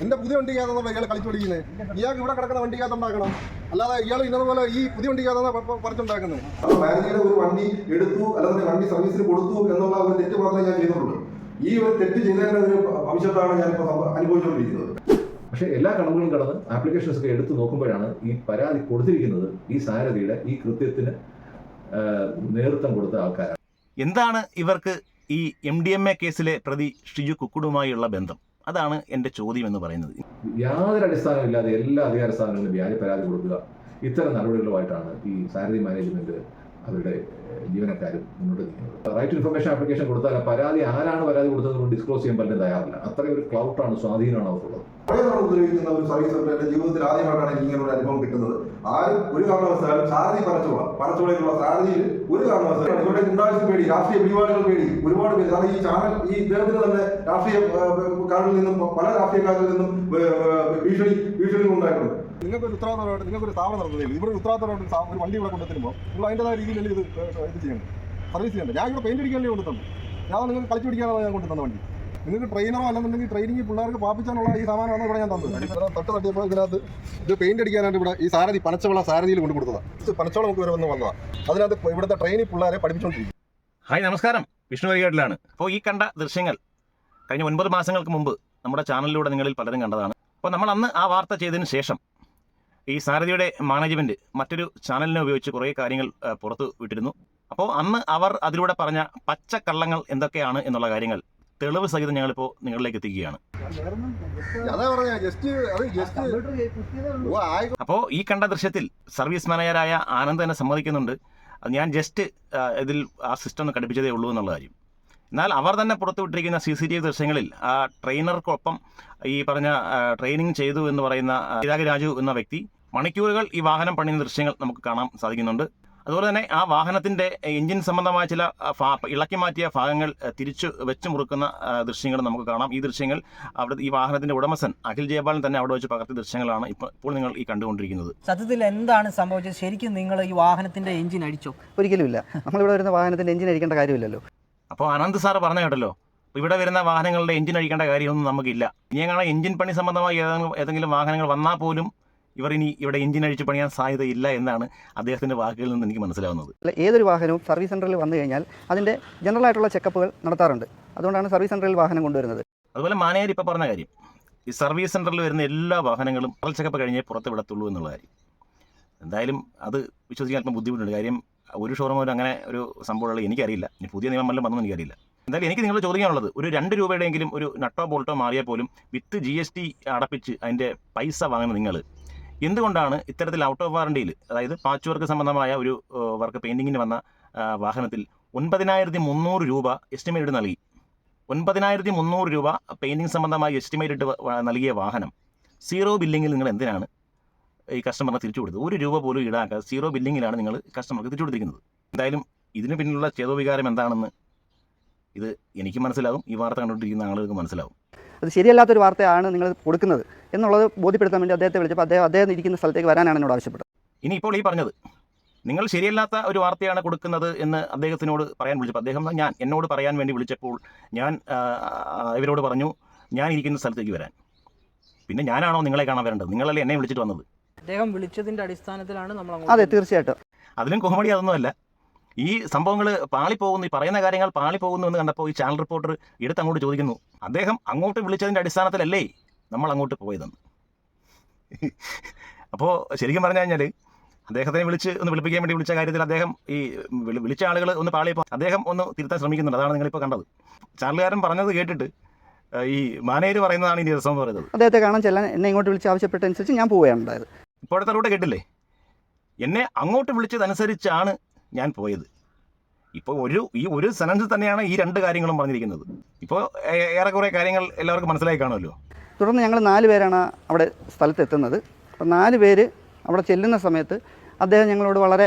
എന്റെ പുതിയ വണ്ടിക്കകത്താണ് ഇയാൾ കളിച്ചു പഠിക്കുന്നത്. ഇയാൾക്ക് ഇവിടെ കിടക്കുന്ന വണ്ടിക്കകത്ത് ഉണ്ടാക്കണം, അല്ലാതെ ഇയാൾ ഇന്നതുപോലെ ഈ പുതിയ വണ്ടിക്കകത്താണ് പറിച്ചുണ്ടാക്കുന്നത്. മാരുതിയുടെ ഒരു വണ്ടി എടുത്തു അല്ലെങ്കിൽ വണ്ടി സർവീസിന് കൊടുത്തു എന്നുള്ള ഒരു തെറ്റ് മാത്രമേ ഞാൻ ചെയ്തിട്ടുള്ളൂ. ഈ ഒരു തെറ്റ് ചെയ്തതിന്റെ ഒരു ഭവിഷ്യത്താണ് ഞാനിപ്പോൾ അനുഭവിച്ചുകൊണ്ടിരിക്കുന്നത്. പക്ഷേ എല്ലാ കണക്കുകളും കടന്ന് ആപ്ലിക്കേഷൻസ് ഒക്കെ എടുത്തു നോക്കുമ്പോഴാണ് ഈ പരാതി കൊടുത്തിരിക്കുന്നത് ഈ സാരഥിയുടെ ഈ കൃത്യത്തിന് നേതൃത്വം കൊടുത്ത ആൾക്കാരാണ്. എന്താണ് ഇവർക്ക് ഈ MDMA കേസിലെ പ്രതി ഷിജു കുക്കുടുമായുള്ള ബന്ധം? അതാണ് എൻ്റെ ചോദ്യം എന്ന് പറയുന്നത്. യാതൊരു അടിസ്ഥാനമില്ലാതെ എല്ലാ അധികാര സ്ഥാനങ്ങളിലും വ്യാജ പരാതി കൊടുക്കുക, ഇത്തരം നടപടികളുമായിട്ടാണ് ഈ സാരഥി മാനേജ്മെന്റ് അവരുടെ ജീവനക്കാരും മുന്നോട്ട് നീങ്ങുന്നത്. റൈറ്റ് ഇൻഫർമേഷൻ ആപ്ലിക്കേഷൻ കൊടുത്താൽ പരാതി ആരാണ് പരാതി കൊടുത്തത് ഡിസ്ക്ലോസ് ചെയ്യാൻ പറ്റുന്ന തയ്യാറില്ല. അത്രയും ഒരു ക്ലൗട്ടാണ്, സ്വാധീനമാണ് അവർക്കുള്ളത്. ഉപയോഗിക്കുന്ന ഒരു സർവീസ് എന്റെ ജീവിതത്തിൽ ആദ്യമായിട്ടാണ് എനിക്ക് ഇങ്ങനെ ഒരു അനുഭവം കിട്ടുന്നത്. ആരും ഒരു കാരണവശാലും സാരഥി പറച്ചോളയുള്ള സാരഥിയിൽ ഒരു കാരണവശാലും ഇവരുടെ ഗുണ്ടായുസ് പേടി, രാഷ്ട്രീയ പിടിപാടുകൾ പേടി ഒരുപാട് പേര്. കാരണം ഈ ചാനൽ ഈ ഇദ്ദേഹത്തിന് തന്നെ രാഷ്ട്രീയക്കാരിൽ നിന്നും പല രാഷ്ട്രീയക്കാരിൽ നിന്നും ഭീഷണി ഉണ്ടായിട്ടുണ്ട്. നിങ്ങൾക്കൊരു ഉത്തരവാദിത്തമായിട്ട് നിങ്ങൾക്കൊരു സ്ഥാപനം നടത്തുന്നില്ല. ഇവിടെ ഉത്തരവാദിത്തമായിട്ട് ഒരു വണ്ടി ഇവിടെ കൊണ്ടുത്തരുമ്പോൾ നിങ്ങൾ അതിൻ്റെതായ രീതിയിൽ ഇത് ചെയ്യണം, സർവീസ് ചെയ്യണ്ട. ഞാൻ ഇവിടെ പെയിന്റ് അടിക്കാനല്ലേ കൊണ്ടുതന്നു. ഞാൻ നിങ്ങൾക്ക് കളിച്ചു പിടിക്കാനാണ് ഞാൻ കൊണ്ടുതന്ന വണ്ടി. നിങ്ങൾക്ക് ട്രെയിനറോ അല്ലെന്നുണ്ടെങ്കിൽ ട്രെയിനിങ് പിള്ളേർക്ക് പാപ്പിച്ചാനുള്ള ഈ സാധനമാണ് ഇവിടെ ഞാൻ തന്നത്. തട്ടിയപ്പോൾ ഇതിനകത്ത് ഇത് പെയിന്റ് അടിക്കാനായിട്ട് ഇവിടെ ഈ സാരഥി പനച്ചവള സാരഥിയിൽ കൊണ്ട് കൊടുത്തതാണ്. പനച്ചവള നമുക്ക് വരെ വന്നതാണ്. അതിനകത്ത് ഇവിടുത്തെ ട്രെയിനിൽ പിള്ളേരെ പഠിപ്പിച്ചുകൊണ്ടിരിക്കും. ഹായ്, നമസ്കാരം. വിഷ്ണു വരികാട്ടിലാണ്. അപ്പോൾ ഈ കണ്ട ദൃശ്യങ്ങൾ കഴിഞ്ഞ 9 മാസങ്ങൾക്ക് മുമ്പ് നമ്മുടെ ചാനലിലൂടെ നിങ്ങളിൽ പലരും കണ്ടതാണ്. അപ്പോൾ നമ്മൾ അന്ന് ആ വാർത്ത ചെയ്തതിന് ശേഷം ഈ സാരഥിയുടെ മാനേജ്മെൻറ്റ് മറ്റൊരു ചാനലിനെ ഉപയോഗിച്ച് കുറേ കാര്യങ്ങൾ പുറത്തു വിട്ടിരുന്നു. അപ്പോൾ അന്ന് അവർ അതിലൂടെ പറഞ്ഞ പച്ചക്കള്ളങ്ങൾ എന്തൊക്കെയാണ് എന്നുള്ള കാര്യങ്ങൾ തെളിവ് സഹിതം ഞങ്ങളിപ്പോൾ നിങ്ങളിലേക്ക് എത്തിക്കുകയാണ്. അപ്പോൾ ഈ കണ്ട ദൃശ്യത്തിൽ സർവീസ് മാനേജരായ ആനന്ദ് തന്നെ സമ്മതിക്കുന്നുണ്ട്, അത് ഞാൻ ജസ്റ്റ് ഇതിൽ ആ സിസ്റ്റം ഒന്ന് ഘടിപ്പിച്ചതേ ഉള്ളൂ എന്നുള്ള കാര്യം. എന്നാൽ അവർ തന്നെ പുറത്തുവിട്ടിരിക്കുന്ന CCTV ദൃശ്യങ്ങളിൽ ആ ട്രെയിനർക്കൊപ്പം ഈ പറഞ്ഞ ട്രെയിനിങ് ചെയ്തു എന്ന് പറയുന്ന രാജു എന്ന വ്യക്തി മണിക്കൂറുകൾ ഈ വാഹനം പണിയുന്ന ദൃശ്യങ്ങൾ നമുക്ക് കാണാൻ സാധിക്കുന്നുണ്ട്. അതുപോലെ തന്നെ ആ വാഹനത്തിൻ്റെ എഞ്ചിൻ സംബന്ധമായ ചില ഇളക്കി മാറ്റിയ ഭാഗങ്ങൾ തിരിച്ചു വെച്ച് മുറുക്കുന്ന ദൃശ്യങ്ങൾ നമുക്ക് കാണാം. ഈ ദൃശ്യങ്ങൾ അവിടെ ഈ വാഹനത്തിൻ്റെ ഉടമസ്ഥൻ അഖിൽ ജയപാലൻ തന്നെ അവിടെ വെച്ച് പകർത്തിയ ദൃശ്യങ്ങളാണ് ഇപ്പോൾ നിങ്ങൾ ഈ കണ്ടുകൊണ്ടിരിക്കുന്നത്. സത്യത്തിൽ എന്താണ് സംഭവിച്ചത്? ശരിക്കും നിങ്ങൾ ഈ വാഹനത്തിൻ്റെ എഞ്ചിൻ അടിച്ചോ? ഒരിക്കലുമില്ല. നമ്മളിവിടെ വരുന്ന വാഹനത്തിൻ്റെ എഞ്ചിൻ അടിക്കേണ്ട കാര്യമില്ലല്ലോ. അപ്പോൾ ആനന്ദ് സാറ് പറഞ്ഞു കേട്ടല്ലോ, ഇവിടെ വരുന്ന വാഹനങ്ങളുടെ എഞ്ചിൻ അടിക്കേണ്ട കാര്യമൊന്നും നമുക്കില്ല. ഇനി അങ്ങനെ എഞ്ചിൻ പണി സംബന്ധമായി ഏതെങ്കിലും വാഹനങ്ങൾ വന്നാൽ പോലും ഇവർ ഇനി ഇവിടെ എഞ്ചിൻ അടിച്ച് പണിയാൻ സാധ്യതയില്ല എന്നാണ് അദ്ദേഹത്തിൻ്റെ വാക്കുകളിൽ നിന്ന് എനിക്ക് മനസ്സിലാവുന്നത്. ഏതൊരു വാഹനവും സർവീസ് സെൻ്ററിൽ വന്നു കഴിഞ്ഞാൽ അതിൻ്റെ ജനറൽ ആയിട്ടുള്ള ചെക്കപ്പുകൾ നടത്താറുണ്ട്. അതുകൊണ്ടാണ് സർവീസ് സെൻ്ററിൽ വാഹനം കൊണ്ടുവരുന്നത്. അതുപോലെ മാനേജർ ഇപ്പോൾ പറഞ്ഞ കാര്യം, ഈ സർവീസ് സെൻ്ററിൽ വരുന്ന എല്ലാ വാഹനങ്ങളും ചെക്കപ്പ് കഴിഞ്ഞേ പുറത്ത് വിടത്തുള്ളൂ എന്നുള്ള കാര്യം. എന്തായാലും അത് വിശ്വസിക്കാൻ അല്പം ബുദ്ധിമുട്ടുണ്ട്. കാര്യം ഒരു ഷോറൂമിലും അങ്ങനെ ഒരു സംഭവമുള്ള എനിക്കറിയില്ല. ഇനി പുതിയ നിയമം വല്ലതും വന്നൊന്നും എനിക്കറിയില്ല. എന്തായാലും എനിക്ക് നിങ്ങൾ ചോദിക്കാനുള്ളത്, ഒരു 2 രൂപയുടെയെങ്കിലും ഒരു നട്ടോ ബോൾട്ടോ മാറിയാൽ പോലും വിത്ത് GST അടപ്പിച്ച് അതിൻ്റെ പൈസ വാങ്ങുന്ന നിങ്ങൾ എന്തുകൊണ്ടാണ് ഇത്തരത്തിൽ ഔട്ട് ഓഫ് വാറണ്ടിയിൽ, അതായത് പാച്ച് വർക്ക് സംബന്ധമായ ഒരു വർക്ക് പെയിൻറ്റിങ്ങിന് വന്ന വാഹനത്തിൽ 9300 രൂപ എസ്റ്റിമേറ്റ് നൽകി, 9300 രൂപ പെയിൻറ്റിങ് സംബന്ധമായി എസ്റ്റിമേറ്റ് നൽകിയ വാഹനം 0 ബില്ലിങ്ങിൽ നിങ്ങൾ എന്തിനാണ് ഈ കസ്റ്റമറിനെ തിരിച്ചു കൊടുത്തത്? 1 രൂപ പോലും ഈടാക്കാതെ 0 ബില്ലിങ്ങിലാണ് നിങ്ങൾ കസ്റ്റമർക്ക് തിരിച്ചു കൊടുത്തിരിക്കുന്നത്. എന്തായാലും ഇതിന് പിന്നിലുള്ള ചേതോവികാരം എന്താണെന്ന് ഇത് എനിക്ക് മനസ്സിലാവും, ഈ വാർത്ത കണ്ടുകൊണ്ടിരിക്കുന്ന ആളുകൾക്ക് മനസ്സിലാവും. അത് ശരിയല്ലാത്തൊരു വാർത്തയാണ് നിങ്ങൾ കൊടുക്കുന്നത് എന്നുള്ളത് ബോധ്യപ്പെടുത്താൻ വേണ്ടി അദ്ദേഹത്തെ വിളിച്ചപ്പോൾ അദ്ദേഹം ഇരിക്കുന്ന സ്ഥലത്തേക്ക് വരാനാണ് എന്നോട് ആവശ്യപ്പെട്ടത്. ഇനിയിപ്പോൾ ഈ പറഞ്ഞത് നിങ്ങൾ ശരിയല്ലാത്ത ഒരു വാർത്തയാണ് കൊടുക്കുന്നത് എന്ന് അദ്ദേഹത്തിനോട് പറയാൻ വിളിച്ചപ്പോൾ അദ്ദേഹം എന്നോട് പറയാൻ വേണ്ടി വിളിച്ചപ്പോൾ ഞാൻ ഇവരോട് പറഞ്ഞു ഞാൻ ഇരിക്കുന്ന സ്ഥലത്തേക്ക് വരാൻ. പിന്നെ ഞാനാണോ നിങ്ങളെ കാണാൻ വരേണ്ടത്? നിങ്ങളല്ലേ എന്നെ വിളിച്ചിട്ട് വന്നത്? അദ്ദേഹം വിളിച്ചതിൻ്റെ അടിസ്ഥാനത്തിലാണ് നമ്മൾ. അതെ, തീർച്ചയായിട്ടും. അതിലും കോമഡി അതൊന്നുമല്ല. ഈ സംഭവങ്ങൾ പാളിപ്പോകുന്നു, ഈ പറയുന്ന കാര്യങ്ങൾ പാളിപ്പോകുന്നു എന്ന് കണ്ടപ്പോൾ ഈ ചാനൽ റിപ്പോർട്ടർ അങ്ങോട്ട് ചോദിക്കുന്നു, അദ്ദേഹം അങ്ങോട്ട് വിളിച്ചതിൻ്റെ അടിസ്ഥാനത്തിലല്ലേ നമ്മൾ അങ്ങോട്ട് പോയതെന്ന്. അപ്പോൾ ശരിക്കും പറഞ്ഞു കഴിഞ്ഞാൽ അദ്ദേഹത്തിനെ വിളിപ്പിക്കാൻ വേണ്ടി വിളിച്ച കാര്യത്തിൽ അദ്ദേഹം ഈ വിളിച്ച ആളുകൾ ഒന്ന് പാളിയപ്പോൾ അദ്ദേഹം ഒന്ന് തിരുത്താൻ ശ്രമിക്കുന്നുണ്ട്. അതാണ് നിങ്ങളിപ്പോൾ കണ്ടത്. ചാനലുകാരൻ പറഞ്ഞത് കേട്ടിട്ട് ഈ മാനേജർ പറയുന്നതാണ് ഇനി രസം എന്ന് പറയുന്നത്. അദ്ദേഹത്തെ കാണാൻ ചെല്ലാൻ എന്നെ ഇങ്ങോട്ട് വിളിച്ച് ആവശ്യപ്പെട്ടനുസരിച്ച് ഞാൻ പോവുകയാണ് ഉണ്ടായത്. ഇപ്പോഴത്തെ റൂട്ട് കേട്ടില്ലേ? എന്നെ അങ്ങോട്ട് വിളിച്ചതനുസരിച്ചാണ് ഞാൻ പോയത്. ഇപ്പോൾ ഈ ഒരു സെനൻസിൽ തന്നെയാണ് ഈ 2 കാര്യങ്ങളും പറഞ്ഞിരിക്കുന്നത്. ഇപ്പോൾ ഏറെക്കുറെ കാര്യങ്ങൾ എല്ലാവർക്കും മനസ്സിലായി കാണുമല്ലോ. തുടർന്ന് ഞങ്ങൾ 4 പേരാണ് അവിടെ സ്ഥലത്തെത്തുന്നത്. അപ്പോൾ 4 പേര് അവിടെ ചെല്ലുന്ന സമയത്ത് അദ്ദേഹം ഞങ്ങളോട് വളരെ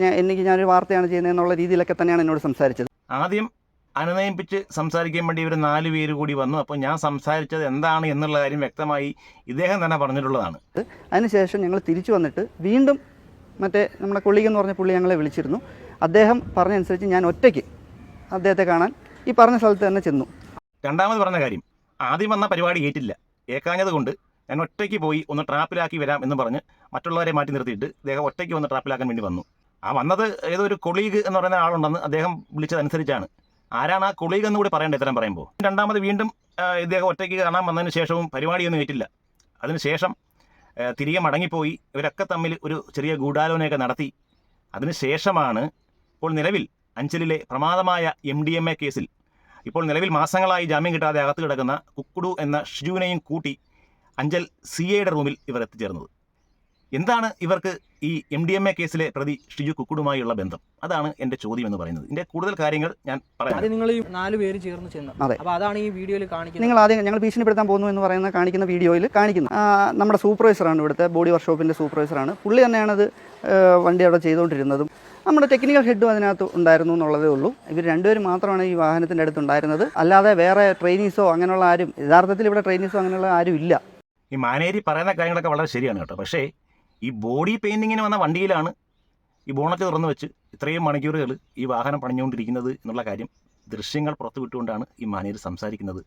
ഞാനൊരു വാർത്തയാണ് ചെയ്യുന്നത് എന്നുള്ള രീതിയിലൊക്കെ തന്നെയാണ് എന്നോട് സംസാരിച്ചത്. ആദ്യം അനുനയിപ്പിച്ച് സംസാരിക്കാൻ വേണ്ടി ഇവർ 4 പേര് കൂടി വന്നു. അപ്പോൾ ഞാൻ സംസാരിച്ചത് എന്താണ് എന്നുള്ള കാര്യം വ്യക്തമായി ഇദ്ദേഹം തന്നെ പറഞ്ഞിട്ടുള്ളതാണ്. അതിനുശേഷം ഞങ്ങൾ തിരിച്ചു വന്നിട്ട് വീണ്ടും നമ്മുടെ കൊളീഗ് എന്ന് പറഞ്ഞ പുള്ളി ഞങ്ങളെ വിളിച്ചിരുന്നു. അദ്ദേഹം പറഞ്ഞനുസരിച്ച് ഞാൻ ഒറ്റയ്ക്ക് അദ്ദേഹത്തെ കാണാൻ ഈ പറഞ്ഞ സ്ഥലത്ത് തന്നെ ചെന്നു. രണ്ടാമത് പറഞ്ഞ കാര്യം, ആദ്യം വന്ന പരിപാടി ഏറ്റില്ല. ഏക്കാഞ്ഞത് കൊണ്ട് ഞാൻ ഒറ്റയ്ക്ക് പോയി ഒന്ന് ട്രാപ്പിലാക്കി വരാം എന്ന് പറഞ്ഞ് മറ്റുള്ളവരെ മാറ്റി നിർത്തിയിട്ട് അദ്ദേഹം ഒറ്റയ്ക്ക് വന്ന് ട്രാപ്പിലാക്കാൻ വേണ്ടി വന്നു. ആ വന്നത് ഏതോ ഒരു കൊളീഗ് എന്ന് പറയുന്ന ആളുണ്ടെന്ന് അദ്ദേഹം വിളിച്ചതനുസരിച്ചാണ്. ആരാണ് ആ കൊളീഗ് എന്ന് കൂടി പറയേണ്ടത് ഇത്തരം പറയുമ്പോൾ. രണ്ടാമത് വീണ്ടും ഇദ്ദേഹം ഒറ്റയ്ക്ക് കാണാൻ വന്നതിന് ശേഷവും പരിപാടിയൊന്നും ഏറ്റില്ല. അതിനുശേഷം തിരികെ മടങ്ങിപ്പോയി ഇവരൊക്കെ തമ്മിൽ ഒരു ചെറിയ ഗൂഢാലോചനയൊക്കെ നടത്തി. അതിനുശേഷമാണ് ഇപ്പോൾ നിലവിൽ അഞ്ചലിലെ പ്രമാദമായ MDMA കേസിൽ ഇപ്പോൾ നിലവിൽ മാസങ്ങളായി ജാമ്യം കിട്ടാതെ അകത്ത് കിടക്കുന്ന കുക്കുടു എന്ന ഷിജുവിനെയും കൂട്ടി അഞ്ചൽ CAയുടെ റൂമിൽ ഇവർ എത്തിച്ചേർന്നത്. എന്താണ് ഇവർക്ക് ഈ MDMA കേസിലെ പ്രതി ഷിജു കുക്കുടുമായുള്ള ബന്ധം? അതാണ് എൻ്റെ ചോദ്യം എന്ന് പറയുന്നത്. ഇതിൻ്റെ കൂടുതൽ കാര്യങ്ങൾ ഞാൻ പറയാം. അത് നിങ്ങൾ ഈ 4 പേര് ചേർന്ന് ചെന്നു. അതെ. അപ്പോൾ അതാണ് ഈ വീഡിയോയിൽ കാണിക്കുന്നത്. നിങ്ങൾ ആദ്യം ഞങ്ങൾ ഭീഷണിപ്പെടുത്താൻ പോകുന്നു എന്ന് പറയുന്ന കാണിക്കുന്ന വീഡിയോയിൽ കാണിക്കുന്നു. നമ്മുടെ സൂപ്പർവൈസറാണ്, ഇവിടുത്തെ ബോഡി വർക്ക്ഷോപ്പിൻ്റെ സൂപ്പർവൈസറാണ്. പുള്ളി തന്നെയാണത് വണ്ടി അവിടെ ചെയ്തുകൊണ്ടിരുന്നതും. നമ്മുടെ ടെക്നിക്കൽ ഹെഡും അതിനകത്ത് ഉണ്ടായിരുന്നു എന്നുള്ളതേ ഉള്ളൂ. ഇവർ രണ്ടുപേരും മാത്രമാണ് ഈ വാഹനത്തിൻ്റെ അടുത്ത് ഉണ്ടായിരുന്നത്. അല്ലാതെ വേറെ ട്രെയിനീസോ അങ്ങനെയുള്ള ആരും, യഥാർത്ഥത്തിൽ ഇവിടെ ട്രെയിനീസോ അങ്ങനെയുള്ള ആരും ഇല്ല. ഈ മാനേരി പറയുന്ന കാര്യങ്ങളൊക്കെ വളരെ ശരിയാണ് കേട്ടോ. പക്ഷേ ഈ ബോഡി പെയിൻറ്റിങ്ങിന് വന്ന വണ്ടിയിലാണ് ഈ ബോണറ്റ് തുറന്നു വെച്ച് ഇത്രയും മണിക്കൂറുകൾ ഈ വാഹനം പണിഞ്ഞുകൊണ്ടിരിക്കുന്നത് എന്നുള്ള കാര്യം ദൃശ്യങ്ങൾ പുറത്തു വിട്ടുകൊണ്ടാണ് ഈ മാനേരി സംസാരിക്കുന്നത്.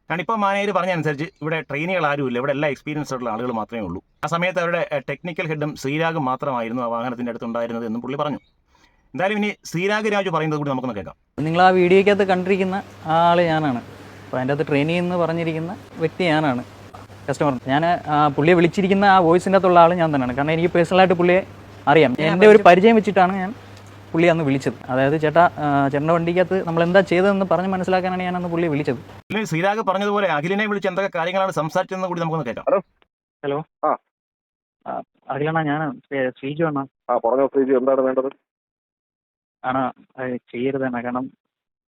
കാരണം ഇപ്പോൾ മാനേരി പറഞ്ഞനുസരിച്ച് ഇവിടെ ട്രെയിനുകൾ ആരുമില്ല, ഇവിടെ എല്ലാ എക്സ്പീരിയൻസ് ഉള്ള ആളുകൾ മാത്രമേ ഉള്ളൂ. ആ സമയത്ത് അവരുടെ ടെക്നിക്കൽ ഹെഡും ശ്രീരാഗും മാത്രമായിരുന്നു ആ വാഹനത്തിൻ്റെ അടുത്ത് ഉണ്ടായിരുന്നത് എന്നും പുള്ളി പറഞ്ഞു. എന്തായാലും ഇനി ശ്രീരാഗ് രാജു പറയുന്നത് കൂടി നമുക്കൊന്ന് കേൾക്കാം. നിങ്ങൾ ആ വീഡിയോയ്ക്കകത്ത് കണ്ടിരിക്കുന്ന ആ ആൾ ഞാനാണ്. അപ്പോൾ അതിൻ്റെ അകത്ത് ട്രെയിനിൽ നിന്ന് പറഞ്ഞിരിക്കുന്ന വ്യക്തി ഞാനാണ്, കസ്റ്റമർ. ഞാൻ പുള്ളിയെ വിളിച്ചിരിക്കുന്ന ആ വോയിസിൻ്റെ അകത്തുള്ള ആൾ ഞാൻ തന്നെയാണ്. കാരണം എനിക്ക് പേഴ്സണലായിട്ട് പുള്ളിയെ അറിയാം. എൻ്റെ ഒരു പരിചയം വെച്ചിട്ടാണ് ഞാൻ പുള്ളിയെ അന്ന് വിളിച്ചത്. അതായത് ചേട്ടൻ്റെ വണ്ടിക്കകത്ത് നമ്മൾ എന്താ ചെയ്തതെന്ന് പറഞ്ഞ് മനസ്സിലാക്കാനാണ് ഞാൻ അന്ന് പുള്ളിയെ വിളിച്ചത്. ശ്രീരാഗ് പറഞ്ഞതുപോലെ അഖിലിനെ വിളിച്ച് എന്തൊക്കെ കാര്യങ്ങളാണ് സംസാരിച്ചതെന്ന് കൂടി നമുക്കൊന്ന് കേൾക്കാം. ഹലോ. അഖിലണ്ണ, ഞാൻ ശ്രീജു അണ്ണ. പറഞ്ഞോ ശ്രീജു, എന്താണ് വേണ്ടത്? ആണ് ചെയ്യരുതെണ്ണ. കാരണം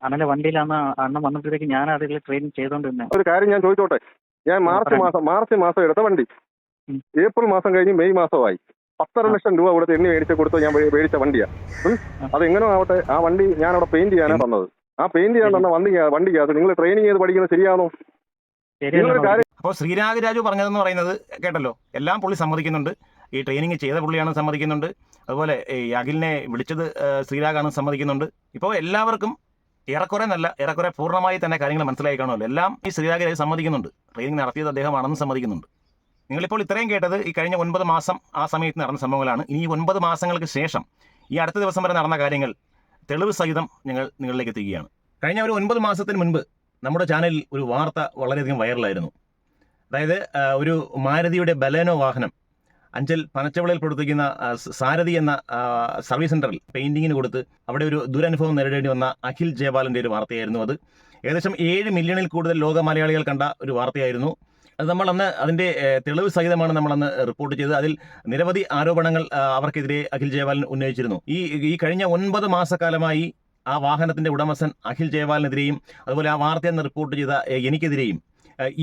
അണ്ണൻ്റെ വണ്ടിയിലാണ് അണ്ണൻ വന്നപ്പോഴത്തേക്ക് ഞാൻ അതിൽ ട്രെയിൻ ചെയ്തോണ്ടിരുന്നത്. ഒരു കാര്യം ഞാൻ ചോദിച്ചോട്ടെ? ഞാൻ മാർച്ച് മാസം എടുത്ത വണ്ടി ഏപ്രിൽ മാസം കഴിഞ്ഞ് മെയ് മാസമായി 1.5 ലക്ഷം രൂപ കൊടുത്ത് എണ്ണി കൊടുത്ത് ഞാൻ മേടിച്ച വണ്ടിയാണ്. അതെങ്ങനെ ആവട്ടെ, ആ വണ്ടി ഞാൻ അവിടെ പെയിന്റ് ചെയ്യാനാണ് തന്നത്. ആ പെയിന്റ് ചെയ്യാൻ തന്ന വണ്ടിക്കകത്ത് നിങ്ങൾ ട്രെയിനിങ് ചെയ്ത് പഠിക്കുന്നത് ശരിയാണോ? അപ്പോൾ ശ്രീരാഗ് രാജു പറഞ്ഞതെന്ന് പറയുന്നത് കേട്ടല്ലോ, എല്ലാം പുള്ളി സമ്മതിക്കുന്നുണ്ട്. ഈ ട്രെയിനിങ് ചെയ്ത പുള്ളിയാണ് സമ്മതിക്കുന്നുണ്ട്. അതുപോലെ ഈ അഖിലിനെ വിളിച്ചത് ശ്രീരാഗാണ് സമ്മതിക്കുന്നുണ്ട്. ഇപ്പോൾ എല്ലാവർക്കും ഏറെക്കുറെ പൂർണ്ണമായി തന്നെ കാര്യങ്ങൾ മനസ്സിലായി കാണുമല്ലോ. എല്ലാം ഈ ശ്രീരാഗ് രാജു സമ്മതിക്കുന്നുണ്ട്. ട്രെയിനിങ് നടത്തിയത് അദ്ദേഹമാണെന്ന് സമ്മതിക്കുന്നുണ്ട്. നിങ്ങളിപ്പോൾ ഇത്രയും കേട്ടത് ഈ കഴിഞ്ഞ 9 മാസം ആ സമയത്ത് നടന്ന സംഭവങ്ങളാണ്. ഇനി ഈ 9 മാസങ്ങൾക്ക് ശേഷം ഈ അടുത്ത ദിവസം വരെ നടന്ന കാര്യങ്ങൾ തെളിവ് സഹിതം ഞങ്ങൾ നിങ്ങളിലേക്ക് എത്തിക്കുകയാണ്. കഴിഞ്ഞ ഒരു 9 മാസത്തിന് മുൻപ് നമ്മുടെ ചാനലിൽ ഒരു വാർത്ത വളരെയധികം വൈറലായിരുന്നു. അതായത് ഒരു മാരുതിയുടെ ബലേനോ വാഹനം അഞ്ചൽ പനച്ചവിളയിൽ പ്രവർത്തിക്കുന്ന സാരഥി എന്ന സർവീസ് സെൻ്ററിൽ പെയിൻറ്റിങ്ങിന് കൊടുത്ത് അവിടെ ഒരു ദുരനുഭവം നേരിടേണ്ടി വന്ന അഖിൽ ജയപാലൻ്റെ ഒരു വാർത്തയായിരുന്നു. അത് ഏകദേശം 7 മില്യണിൽ കൂടുതൽ ലോക മലയാളികൾ കണ്ട ഒരു വാർത്തയായിരുന്നു. അത് നമ്മളന്ന് അതിൻ്റെ തെളിവ് സഹിതമാണ് നമ്മളന്ന് റിപ്പോർട്ട് ചെയ്തത്. അതിൽ നിരവധി ആരോപണങ്ങൾ അവർക്കെതിരെ അഖിൽ ജയപാലൻ ഉന്നയിച്ചിരുന്നു. ഈ കഴിഞ്ഞ 9 മാസക്കാലമായി ആ വാഹനത്തിൻ്റെ ഉടമസ്ഥൻ അഖിൽ ജയപാലിനെതിരെയും അതുപോലെ ആ വാർത്തയെന്ന് റിപ്പോർട്ട് ചെയ്ത എനിക്കെതിരെയും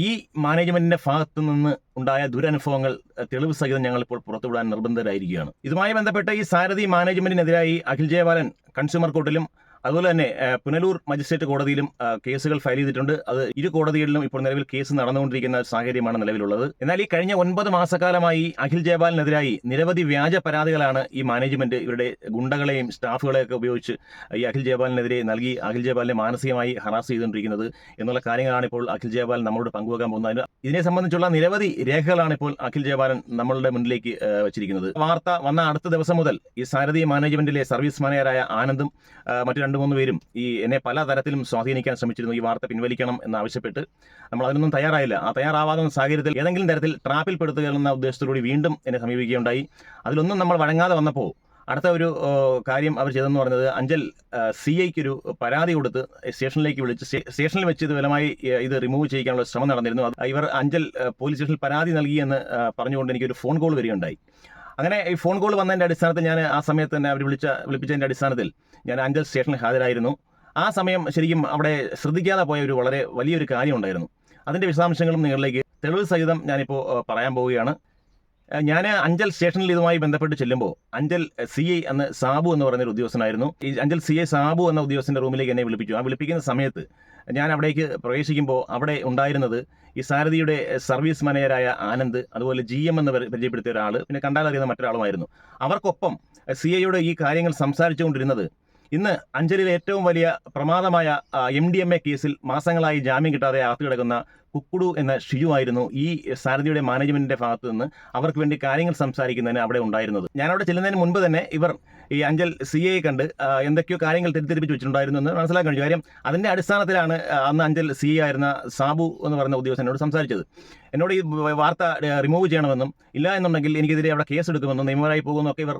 ഈ മാനേജ്മെൻറ്റിൻ്റെ ഭാഗത്തു നിന്ന് ഉണ്ടായ ദുരനുഭവങ്ങൾ തെളിവ് സഹിതം ഞങ്ങളിപ്പോൾ പുറത്തുവിടാൻ നിർബന്ധിതരായിരിക്കുകയാണ്. ഇതുമായി ബന്ധപ്പെട്ട് ഈ സാരഥി മാനേജ്മെൻറ്റിനെതിരായി അഖിൽ ജയപാലൻ കൺസ്യൂമർ കോർട്ടിലും അതുപോലെ തന്നെ പുനലൂർ മജിസ്ട്രേറ്റ് കോടതിയിലും കേസുകൾ ഫയൽ ചെയ്തിട്ടുണ്ട്. അത് ഇരു കോടതികളിലും ഇപ്പോൾ നിലവിൽ കേസ് നടന്നുകൊണ്ടിരിക്കുന്ന സാഹചര്യമാണ് നിലവിലുള്ളത്. എന്നാൽ ഈ കഴിഞ്ഞ 9 മാസക്കാലമായി അഖിൽ ജയപാലിനെതിരായി നിരവധി വ്യാജ പരാതികളാണ് ഈ മാനേജ്മെന്റ് ഇവരുടെ ഗുണ്ടകളെയും സ്റ്റാഫുകളെയൊക്കെ ഉപയോഗിച്ച് ഈ അഖിൽ ജയപാലിനെതിരെ നൽകി അഖിൽ ജയപാലിനെ മാനസികമായി ഹറാസ് ചെയ്തുകൊണ്ടിരിക്കുന്നത് എന്നുള്ള കാര്യങ്ങളാണ് ഇപ്പോൾ അഖിൽ ജയപാലൻ നമ്മളോട് പങ്കുവെക്കാൻ പോകുന്നത്. ഇതിനെ സംബന്ധിച്ചുള്ള നിരവധി രേഖകളാണ് ഇപ്പോൾ അഖിൽ ജയപാലൻ നമ്മളുടെ മുന്നിലേക്ക് വച്ചിരിക്കുന്നത്. വാർത്ത വന്ന അടുത്ത ദിവസം മുതൽ ഈ സാരഥി മാനേജ്മെന്റിലെ സർവീസ് മാനേജറായ ആനന്ദും മറ്റു 2-3 പേരും എന്നെ പല തരത്തിലും സ്വാധീനിക്കാൻ ശ്രമിച്ചിരുന്നു. ഈ വാർത്ത പിൻവലിക്കണം എന്നാവശ്യപ്പെട്ട് നമ്മൾ അതിനൊന്നും തയ്യാറായില്ല. ആ തയ്യാറാവാത്ത സാഹചര്യത്തിൽ ഏതെങ്കിലും തരത്തിൽ ട്രാപ്പിൽ പെടുത്തുക എന്ന ഉദ്ദേശത്തോടുകൂടി വീണ്ടും എന്നെ സമീപിക്കുകയുണ്ടായി. അതിലൊന്നും നമ്മൾ വഴങ്ങാതെ വന്നപ്പോൾ അടുത്ത ഒരു കാര്യം അവർ ചെയ്തെന്ന് പറയുന്നത് അഞ്ചൽ CIക്ക് ഒരു പരാതി കൊടുത്ത് സ്റ്റേഷനിലേക്ക് വിളിച്ച് സ്റ്റേഷനിൽ വെച്ച് ഇത് ഫലമായി ഇത് റിമൂവ് ചെയ്യിക്കാനുള്ള ശ്രമം നടന്നിരുന്നു. ഇവർ അഞ്ചൽ പോലീസ് സ്റ്റേഷനിൽ പരാതി നൽകിയെന്ന് പറഞ്ഞുകൊണ്ട് എനിക്കൊരു ഫോൺ കോൾ വരികയുണ്ടായി. അങ്ങനെ ഈ ഫോൺ കോൾ വന്നതിൻ്റെ അടിസ്ഥാനത്തിൽ ഞാൻ ആ സമയത്ത് തന്നെ അവർ വിളിപ്പിച്ചതിൻ്റെ അടിസ്ഥാനത്തിൽ ഞാൻ അഞ്ചൽ സ്റ്റേഷനിൽ ഹാജരായിരുന്നു. ആ സമയം ശരിക്കും അവിടെ ശ്രദ്ധിക്കാതെ പോയ ഒരു വളരെ വലിയൊരു കാര്യം ഉണ്ടായിരുന്നു. അതിൻ്റെ വിശദാംശങ്ങളും നിങ്ങളിലേക്ക് തെളിവ് സഹിതം ഞാനിപ്പോൾ പറയാൻ പോവുകയാണ്. ഞാൻ അഞ്ചൽ സ്റ്റേഷനിൽ ഇതുമായി ബന്ധപ്പെട്ട് ചെല്ലുമ്പോൾ അഞ്ചൽ CI അന്ന് സാബു എന്ന് പറയുന്നൊരു ഉദ്യോഗസ്ഥനായിരുന്നു. ഈ അഞ്ചൽ CI സാബു എന്ന ഉദ്യോഗസ്ഥൻ്റെ റൂമിലേക്ക് എന്നെ വിളിപ്പിച്ചു. ആ വിളിപ്പിക്കുന്ന സമയത്ത് ഞാൻ അവിടേക്ക് പ്രവേശിക്കുമ്പോൾ അവിടെ ഉണ്ടായിരുന്നത് ഈ സാരഥിയുടെ സർവീസ് മാനേജറായ ആനന്ദ്, അതുപോലെ GM എന്ന് പരിചയപ്പെടുത്തിയ ഒരാൾ, പിന്നെ കണ്ടാലറിയുന്ന മറ്റൊരാളുമായിരുന്നു. അവർക്കൊപ്പം CIയോട് ഈ കാര്യങ്ങൾ സംസാരിച്ചുകൊണ്ടിരുന്നത് ഇന്ന് അഞ്ചലിലെ ഏറ്റവും വലിയ പ്രമാദമായ MDMA കേസിൽ മാസങ്ങളായി ജാമ്യം കിട്ടാതെ അകത്ത് കിടക്കുന്ന കുക്കുടു എന്ന ഷിജു ആയിരുന്നു ഈ സാരഥിയുടെ മാനേജ്മെന്റിന്റെ ഭാഗത്തു നിന്ന് അവർക്ക് വേണ്ടി കാര്യങ്ങൾ സംസാരിക്കുന്നതിന് അവിടെ ഉണ്ടായിരുന്നത്. ഞാൻ അവിടെ ചെല്ലുന്നതിന് മുൻപ് തന്നെ ഇവർ ഈ അഞ്ചൽ CA കണ്ട് എന്തൊക്കെയോ കാര്യങ്ങൾ തെറ്റിദ്ധരിപ്പിച്ച് വെച്ചിട്ടുണ്ടായിരുന്നു എന്ന് മനസ്സിലാക്കാൻ കഴിയും. കാര്യം അതിന്റെ അടിസ്ഥാനത്തിലാണ് അന്ന് അഞ്ചൽ CA ആയിരുന്ന സാബു എന്ന് പറയുന്ന ഉദ്യോഗസ്ഥനോട് സംസാരിച്ചത്. എന്നോട് ഈ വാർത്ത റിമൂവ് ചെയ്യണമെന്നും ഇല്ല എന്നുണ്ടെങ്കിൽ എനിക്കെതിരെ അവിടെ കേസ് എടുക്കുമെന്നും നിയമപരമായി പോകുമെന്നൊക്കെ ഇവർ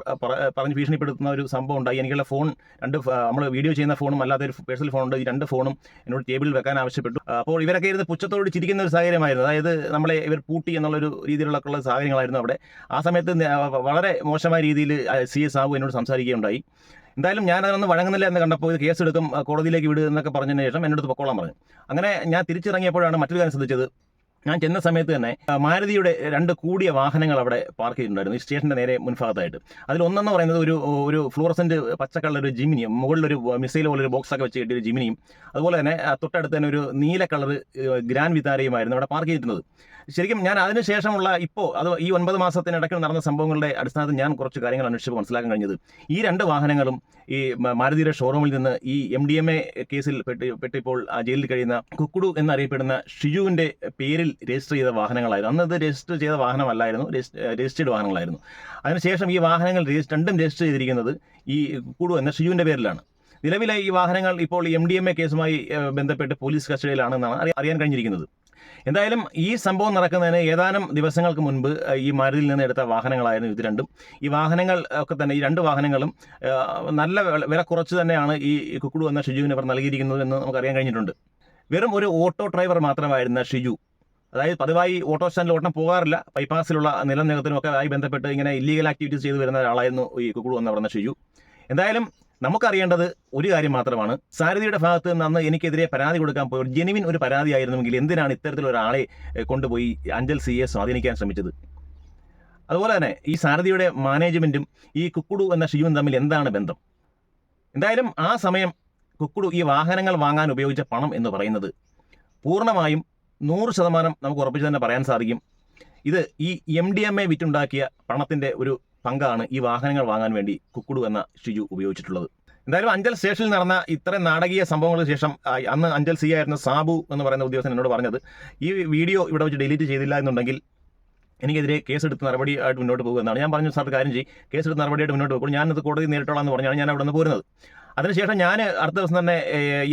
പറഞ്ഞ് ഭീഷണിപ്പെടുത്തുന്ന ഒരു സംഭവം ഉണ്ടായി. എനിക്കുള്ള ഫോൺ നമ്മൾ വീഡിയോ ചെയ്യുന്ന ഫോണും അല്ലാതെ ഒരു പേഴ്സണൽ ഫോണുണ്ട്, ഈ 2 ഫോണും എന്നോട് ടേബിളിൽ വെക്കാൻ ആവശ്യപ്പെട്ടു. അപ്പോൾ ഇവരൊക്കെ ഇരുന്ന് പുച്ഛത്തോട് ചിരിക്കുന്ന ഒരു സാഹചര്യമായിരുന്നു. അതായത് നമ്മളെ ഇവർ പൂട്ടി എന്നുള്ളൊരു രീതിയിലുള്ള സാഹചര്യങ്ങളായിരുന്നു അവിടെ. ആ സമയത്ത് വളരെ മോശമായ രീതിയിൽ CA സാബു എന്നോട് സംസാരിക്കുകയുണ്ടായി. എന്തായാലും ഞാൻ അതൊന്നും വഴങ്ങുന്നില്ല എന്ന് കണ്ടപ്പോൾ ഇത് കേസെടുക്കും, കോടതിയിലേക്ക് വിടുക എന്നൊക്കെ പറഞ്ഞതിന് ശേഷം എന്നോട് പൊക്കോളാൻ പറഞ്ഞു. അങ്ങനെ ഞാൻ തിരിച്ചിറങ്ങിയപ്പോഴാണ് മറ്റൊരു കാര്യം ശ്രദ്ധിച്ചത്. ഞാൻ ചെന്ന സമയത്ത് തന്നെ മാരുതിയുടെ 2 കൂടിയ വാഹനങ്ങൾ അവിടെ പാർക്ക് ചെയ്തിട്ടുണ്ടായിരുന്നു ഈ സ്റ്റേഷൻ്റെ നേരെ മുൻഭാഗത്തായിട്ട്. അതിലൊന്നെന്ന് പറയുന്നത് ഒരു ഫ്ലൂറസെന്റ് പച്ച കളർ ഒരു ജിമിനിയും, മുകളിലൊരു മിസൈൽ പോലെ ഒരു ബോക്സൊക്കെ വെച്ച് കിട്ടിയ ഒരു ജിമിനിയും, അതുപോലെ തന്നെ തൊട്ടടുത്ത് തന്നെ ഒരു നീല കളർ ഗ്രാൻഡ് വിതാരയുമായിരുന്നു അവിടെ പാർക്ക് ചെയ്തിരുന്നത്. ശരിക്കും ഞാൻ അതിനുശേഷമുള്ള ഇപ്പോൾ ഈ 9 മാസത്തിനിടയ്ക്ക് നടന്ന സംഭവങ്ങളുടെ അടിസ്ഥാനത്തിൽ ഞാൻ കുറച്ച് കാര്യങ്ങൾ അന്വേഷിച്ച് മനസ്സിലാക്കാൻ കഴിഞ്ഞത് ഈ 2 വാഹനങ്ങളും ഈ മാരുതിയുടെ ഷോറൂമിൽ നിന്ന് ഈ MDMA കേസിൽ പെട്ടിപ്പോൾ ജയിലിൽ കഴിയുന്ന കുക്കുടു എന്നറിയപ്പെടുന്ന ഷിജുവിൻ്റെ പേരിൽ രജിസ്റ്റർ ചെയ്ത വാഹനങ്ങളായിരുന്നു. അന്നത് രജിസ്റ്റർ ചെയ്ത വാഹനമല്ലായിരുന്നു, രജിസ്റ്റേർഡ് വാഹനങ്ങളായിരുന്നു. അതിനുശേഷം ഈ വാഹനങ്ങൾ രണ്ടും രജിസ്റ്റർ ചെയ്തിരിക്കുന്നത് ഈ കുക്കുടു എന്ന ഷിജുവിൻ്റെ പേരിലാണ്. നിലവിലെ ഈ വാഹനങ്ങൾ ഇപ്പോൾ MDMA കേസുമായി ബന്ധപ്പെട്ട് പോലീസ് കസ്റ്റഡിയിലാണെന്നാണ് അറിയാൻ കഴിഞ്ഞിരിക്കുന്നത്. എന്തായാലും ഈ സംഭവം നടക്കുന്നതിന് ഏതാനും ദിവസങ്ങൾക്ക് മുൻപ് ഈ മാരുതിയിൽ നിന്ന് എടുത്ത വാഹനങ്ങളായിരുന്നു ഇത് രണ്ടും. ഈ വാഹനങ്ങൾ ഒക്കെ തന്നെ, ഈ 2 വാഹനങ്ങളും നല്ല വില കുറച്ച് തന്നെയാണ് ഈ കുക്കുടു എന്ന ഷിജുവിന് അവർ നൽകിയിരിക്കുന്നത് എന്ന് നമുക്കറിയാൻ കഴിഞ്ഞിട്ടുണ്ട്. വെറും ഒരു ഓട്ടോ ഡ്രൈവർ മാത്രമായിരുന്ന ഷിജു, അതായത് പതിവായി ഓട്ടോ സ്റ്റാൻഡിൽ ഓട്ടം പോകാറില്ല, ബൈപ്പാസിലുള്ള നിലനികത്തിനുമൊക്കെ ആയി ബന്ധപ്പെട്ട് ഇങ്ങനെ ഇല്ലീഗൽ ആക്ടിവിറ്റീസ് ചെയ്തു വരുന്ന ഒരാളായിരുന്നു ഈ കുക്കുടു എന്ന് പറയുന്ന ഷിജു. എന്തായാലും നമുക്കറിയേണ്ടത് ഒരു കാര്യം മാത്രമാണ്. സാരഥിയുടെ ഭാഗത്ത് നിന്ന് അന്ന് എനിക്കെതിരെ പരാതി കൊടുക്കാൻ പോയ ജെനുവിൻ ഒരു പരാതിയായിരുന്നുവെങ്കിൽ എന്തിനാണ് ഇത്തരത്തിലൊരാളെ കൊണ്ടുപോയി അഞ്ചൽ CA സ്വാധീനിക്കാൻ ശ്രമിച്ചത്? അതുപോലെ തന്നെ ഈ സാരഥിയുടെ മാനേജ്മെൻറ്റും ഈ കുക്കുടു എന്ന ഷിജുവും തമ്മിൽ എന്താണ് ബന്ധം? എന്തായാലും ആ സമയം കുക്കുടു ഈ വാഹനങ്ങൾ വാങ്ങാൻ ഉപയോഗിച്ച പണം എന്ന് പറയുന്നത് പൂർണ്ണമായും 100% നമുക്ക് ഉറപ്പിച്ച് തന്നെ പറയാൻ സാധിക്കും ഇത് ഈ MDMA വിറ്റുണ്ടാക്കിയ പണത്തിൻ്റെ ഒരു പങ്കാണ് ഈ വാഹനങ്ങൾ വാങ്ങാൻ വേണ്ടി കുക്കുടു എന്ന ഷിജു ഉപയോഗിച്ചിട്ടുള്ളത്. എന്തായാലും അഞ്ചൽ സ്റ്റേഷനിൽ നടന്ന ഇത്രയും നാടകീയ സംഭവങ്ങൾക്ക് ശേഷം അന്ന് അഞ്ചൽ CA ആയിരുന്ന സാബു എന്ന് പറയുന്ന ഉദ്യോഗസ്ഥൻ എന്നോട് പറഞ്ഞത്, ഈ വീഡിയോ ഇവിടെ വെച്ച് ഡിലീറ്റ് ചെയ്തില്ല എന്നുണ്ടെങ്കിൽ എനിക്കെതിരെ കേസെടുത്ത് നടപടിയായിട്ട് മുന്നോട്ട് പോകുമെന്നാണ്. ഞാൻ പറഞ്ഞു, സാർ കാര്യം ചെയ്യും, കേസെടുത്ത് നടപടിയായിട്ട് മുന്നോട്ട് പോകും, ഞാനത് കോടതി നേരിട്ടോളാം എന്ന് പറഞ്ഞാണ് ഞാൻ അവിടെ നിന്ന് പോരുന്നത്. അതിനുശേഷം ഞാൻ അടുത്ത ദിവസം തന്നെ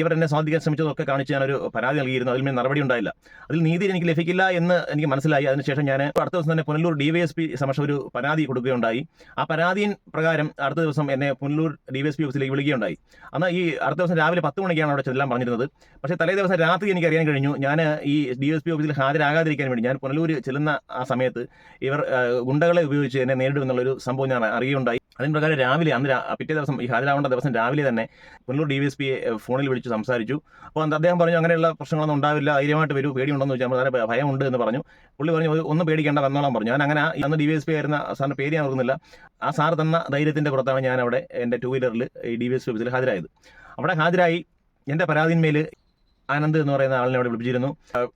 ഇവർ എന്നെ സ്വാധീനിക്കാൻ ശ്രമിച്ചതൊക്കെ കാണിച്ച് ഞാനൊരു പരാതി നൽകിയിരുന്നു. അതിൽ നടപടി ഉണ്ടായില്ല. അതിൽ നീതി എനിക്ക് ലഭിക്കില്ല എന്ന് എനിക്ക് മനസ്സിലായി. അതിനുശേഷം ഞാൻ അടുത്ത ദിവസം തന്നെ പുനലൂർ DYSP സമക്ഷം ഒരു പരാതി കൊടുക്കുകയുണ്ടായി. ആ പരാതിயின் പ്രകാരം അടുത്ത ദിവസം എന്നെ പുനലൂർ DYSP ഓഫീസിലേക്ക് വിളിക്കുകയുണ്ടായി. അന്ന് ഈ അടുത്ത ദിവസം രാവിലെ 10 മണിക്കാണ് അവിടെ ചെല്ലാൻ പറഞ്ഞിരുന്നത്. പക്ഷേ തലേ ദിവസം രാത്രി എനിക്ക് അറിയാൻ കഴിഞ്ഞു, ഞാൻ ഈ DYSP ഓഫീസിൽ ഹാജരാകാതിരിക്കാൻ വേണ്ടി ഞാൻ പുനലൂർ ചെല്ലുന്ന ആ സമയത്ത് ഇവർ ഗുണ്ടകളെ ഉപയോഗിച്ച് എന്നെ നേരിടുമെന്നുള്ളൊരു സംഭവം ഞാൻ അറിയുകയുണ്ടായി. അതിന് പ്രകാരം രാവിലെ പിറ്റേ ദിവസം ഈ ഹാജരാവേണ്ട ദിവസം രാവിലെ തന്നെ പുനലൂർ DYSP ഫോണിൽ വിളിച്ച് സംസാരിച്ചു. അപ്പോൾ അദ്ദേഹം പറഞ്ഞു, അങ്ങനെയുള്ള പ്രശ്നങ്ങളൊന്നും ഉണ്ടാവില്ല, ധൈര്യമായിട്ട് വരൂ, പേടിയുണ്ടെന്ന് ചോദിച്ചാൽ വളരെ ഭയമുണ്ട് എന്ന് പറഞ്ഞു. പുള്ളി പറഞ്ഞു, ഒന്നും പേടിക്കേണ്ട, വന്നോളാൻ പറഞ്ഞു. ഞാൻ അങ്ങനെ അന്ന് DYSP ആയിരുന്ന സാറിൻ്റെ പേര് ഞാൻ ഓർക്കുന്നില്ല. ആ സാർ തന്ന ധൈര്യത്തിൻ്റെ പുറത്താണ് ഞാൻ അവിടെ എൻ്റെ 2 വീലറിൽ ഈ DYSP ഓഫീസിൽ ഹാജരായത്. അവിടെ ഹാജരായി എൻ്റെ പരാതിന്മേൽ ആനന്ദ് എന്ന് പറയുന്ന ആളിനെ അവിടെ വിളിപ്പിച്ചിരുന്നു.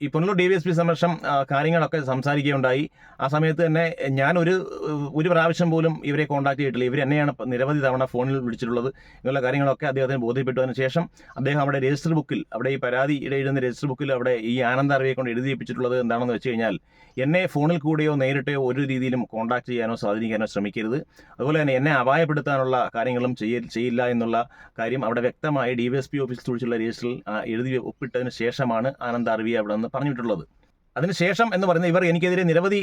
ഈ പുനലൂർ DYSP സമക്ഷം കാര്യങ്ങളൊക്കെ സംസാരിക്കുകയുണ്ടായി. ആ സമയത്ത് തന്നെ ഞാൻ ഒരു പ്രാവശ്യം പോലും ഇവരെ കോൺടാക്ട് ചെയ്തിട്ടില്ല. ഇവർ എന്നെയാണ് നിരവധി തവണ ഫോണിൽ വിളിച്ചിട്ടുള്ളത്. ഇങ്ങനെയുള്ള കാര്യങ്ങളൊക്കെ അദ്ദേഹത്തിന് ബോധ്യപ്പെട്ടതിന് ശേഷം അദ്ദേഹം അവിടെ രജിസ്റ്റർ ബുക്കിൽ, അവിടെ ഈ പരാതി എഴുതുന്ന രജിസ്റ്റർ ബുക്കിൽ അവിടെ ഈ ആനന്ദ് അറിയെ കൊണ്ട് എഴുതിപ്പിച്ചിട്ടുള്ളത് എന്താണെന്ന് വെച്ച് കഴിഞ്ഞാൽ, എന്നെ ഫോണിൽ കൂടെയോ നേരിട്ടോ ഒരു രീതിയിലും കോൺടാക്ട് ചെയ്യാനോ സ്വാധീനിക്കാനോ ശ്രമിക്കരുത്, അതുപോലെ തന്നെ എന്നെ അപായപ്പെടുത്താനുള്ള കാര്യങ്ങളും ചെയ്യില്ല എന്നുള്ള കാര്യം അവിടെ വ്യക്തമായി DYSP ഓഫീസിൽ കുറിച്ചുള്ള രജിസ്റ്ററിൽ എഴുതി ഒപ്പിട്ടതിന് ശേഷമാണ് ആനന്ദ് അറിവിയെ അവിടെ നിന്ന് പറഞ്ഞിട്ടുള്ളത്. അതിനുശേഷം എന്ന് പറയുന്നത് ഇവർ എനിക്കെതിരെ നിരവധി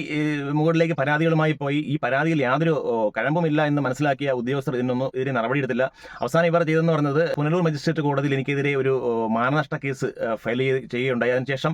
മുകളിലേക്ക് പരാതികളുമായി പോയി. ഈ പരാതിയിൽ യാതൊരു കഴമ്പുമില്ല എന്ന് മനസ്സിലാക്കിയ ഉദ്യോഗസ്ഥർ ഇതിനെ നടപടിയെടുത്തില്ല. അവസാനം ഇവർ ചെയ്തെന്ന് പറയുന്നത് പുനലൂർ മജിസ്ട്രേറ്റ് കോടതിയിൽ എനിക്കെതിരെ ഒരു മാനനഷ്ട കേസ് ഫയൽ ചെയ്യുകയുണ്ടായി. അതിനുശേഷം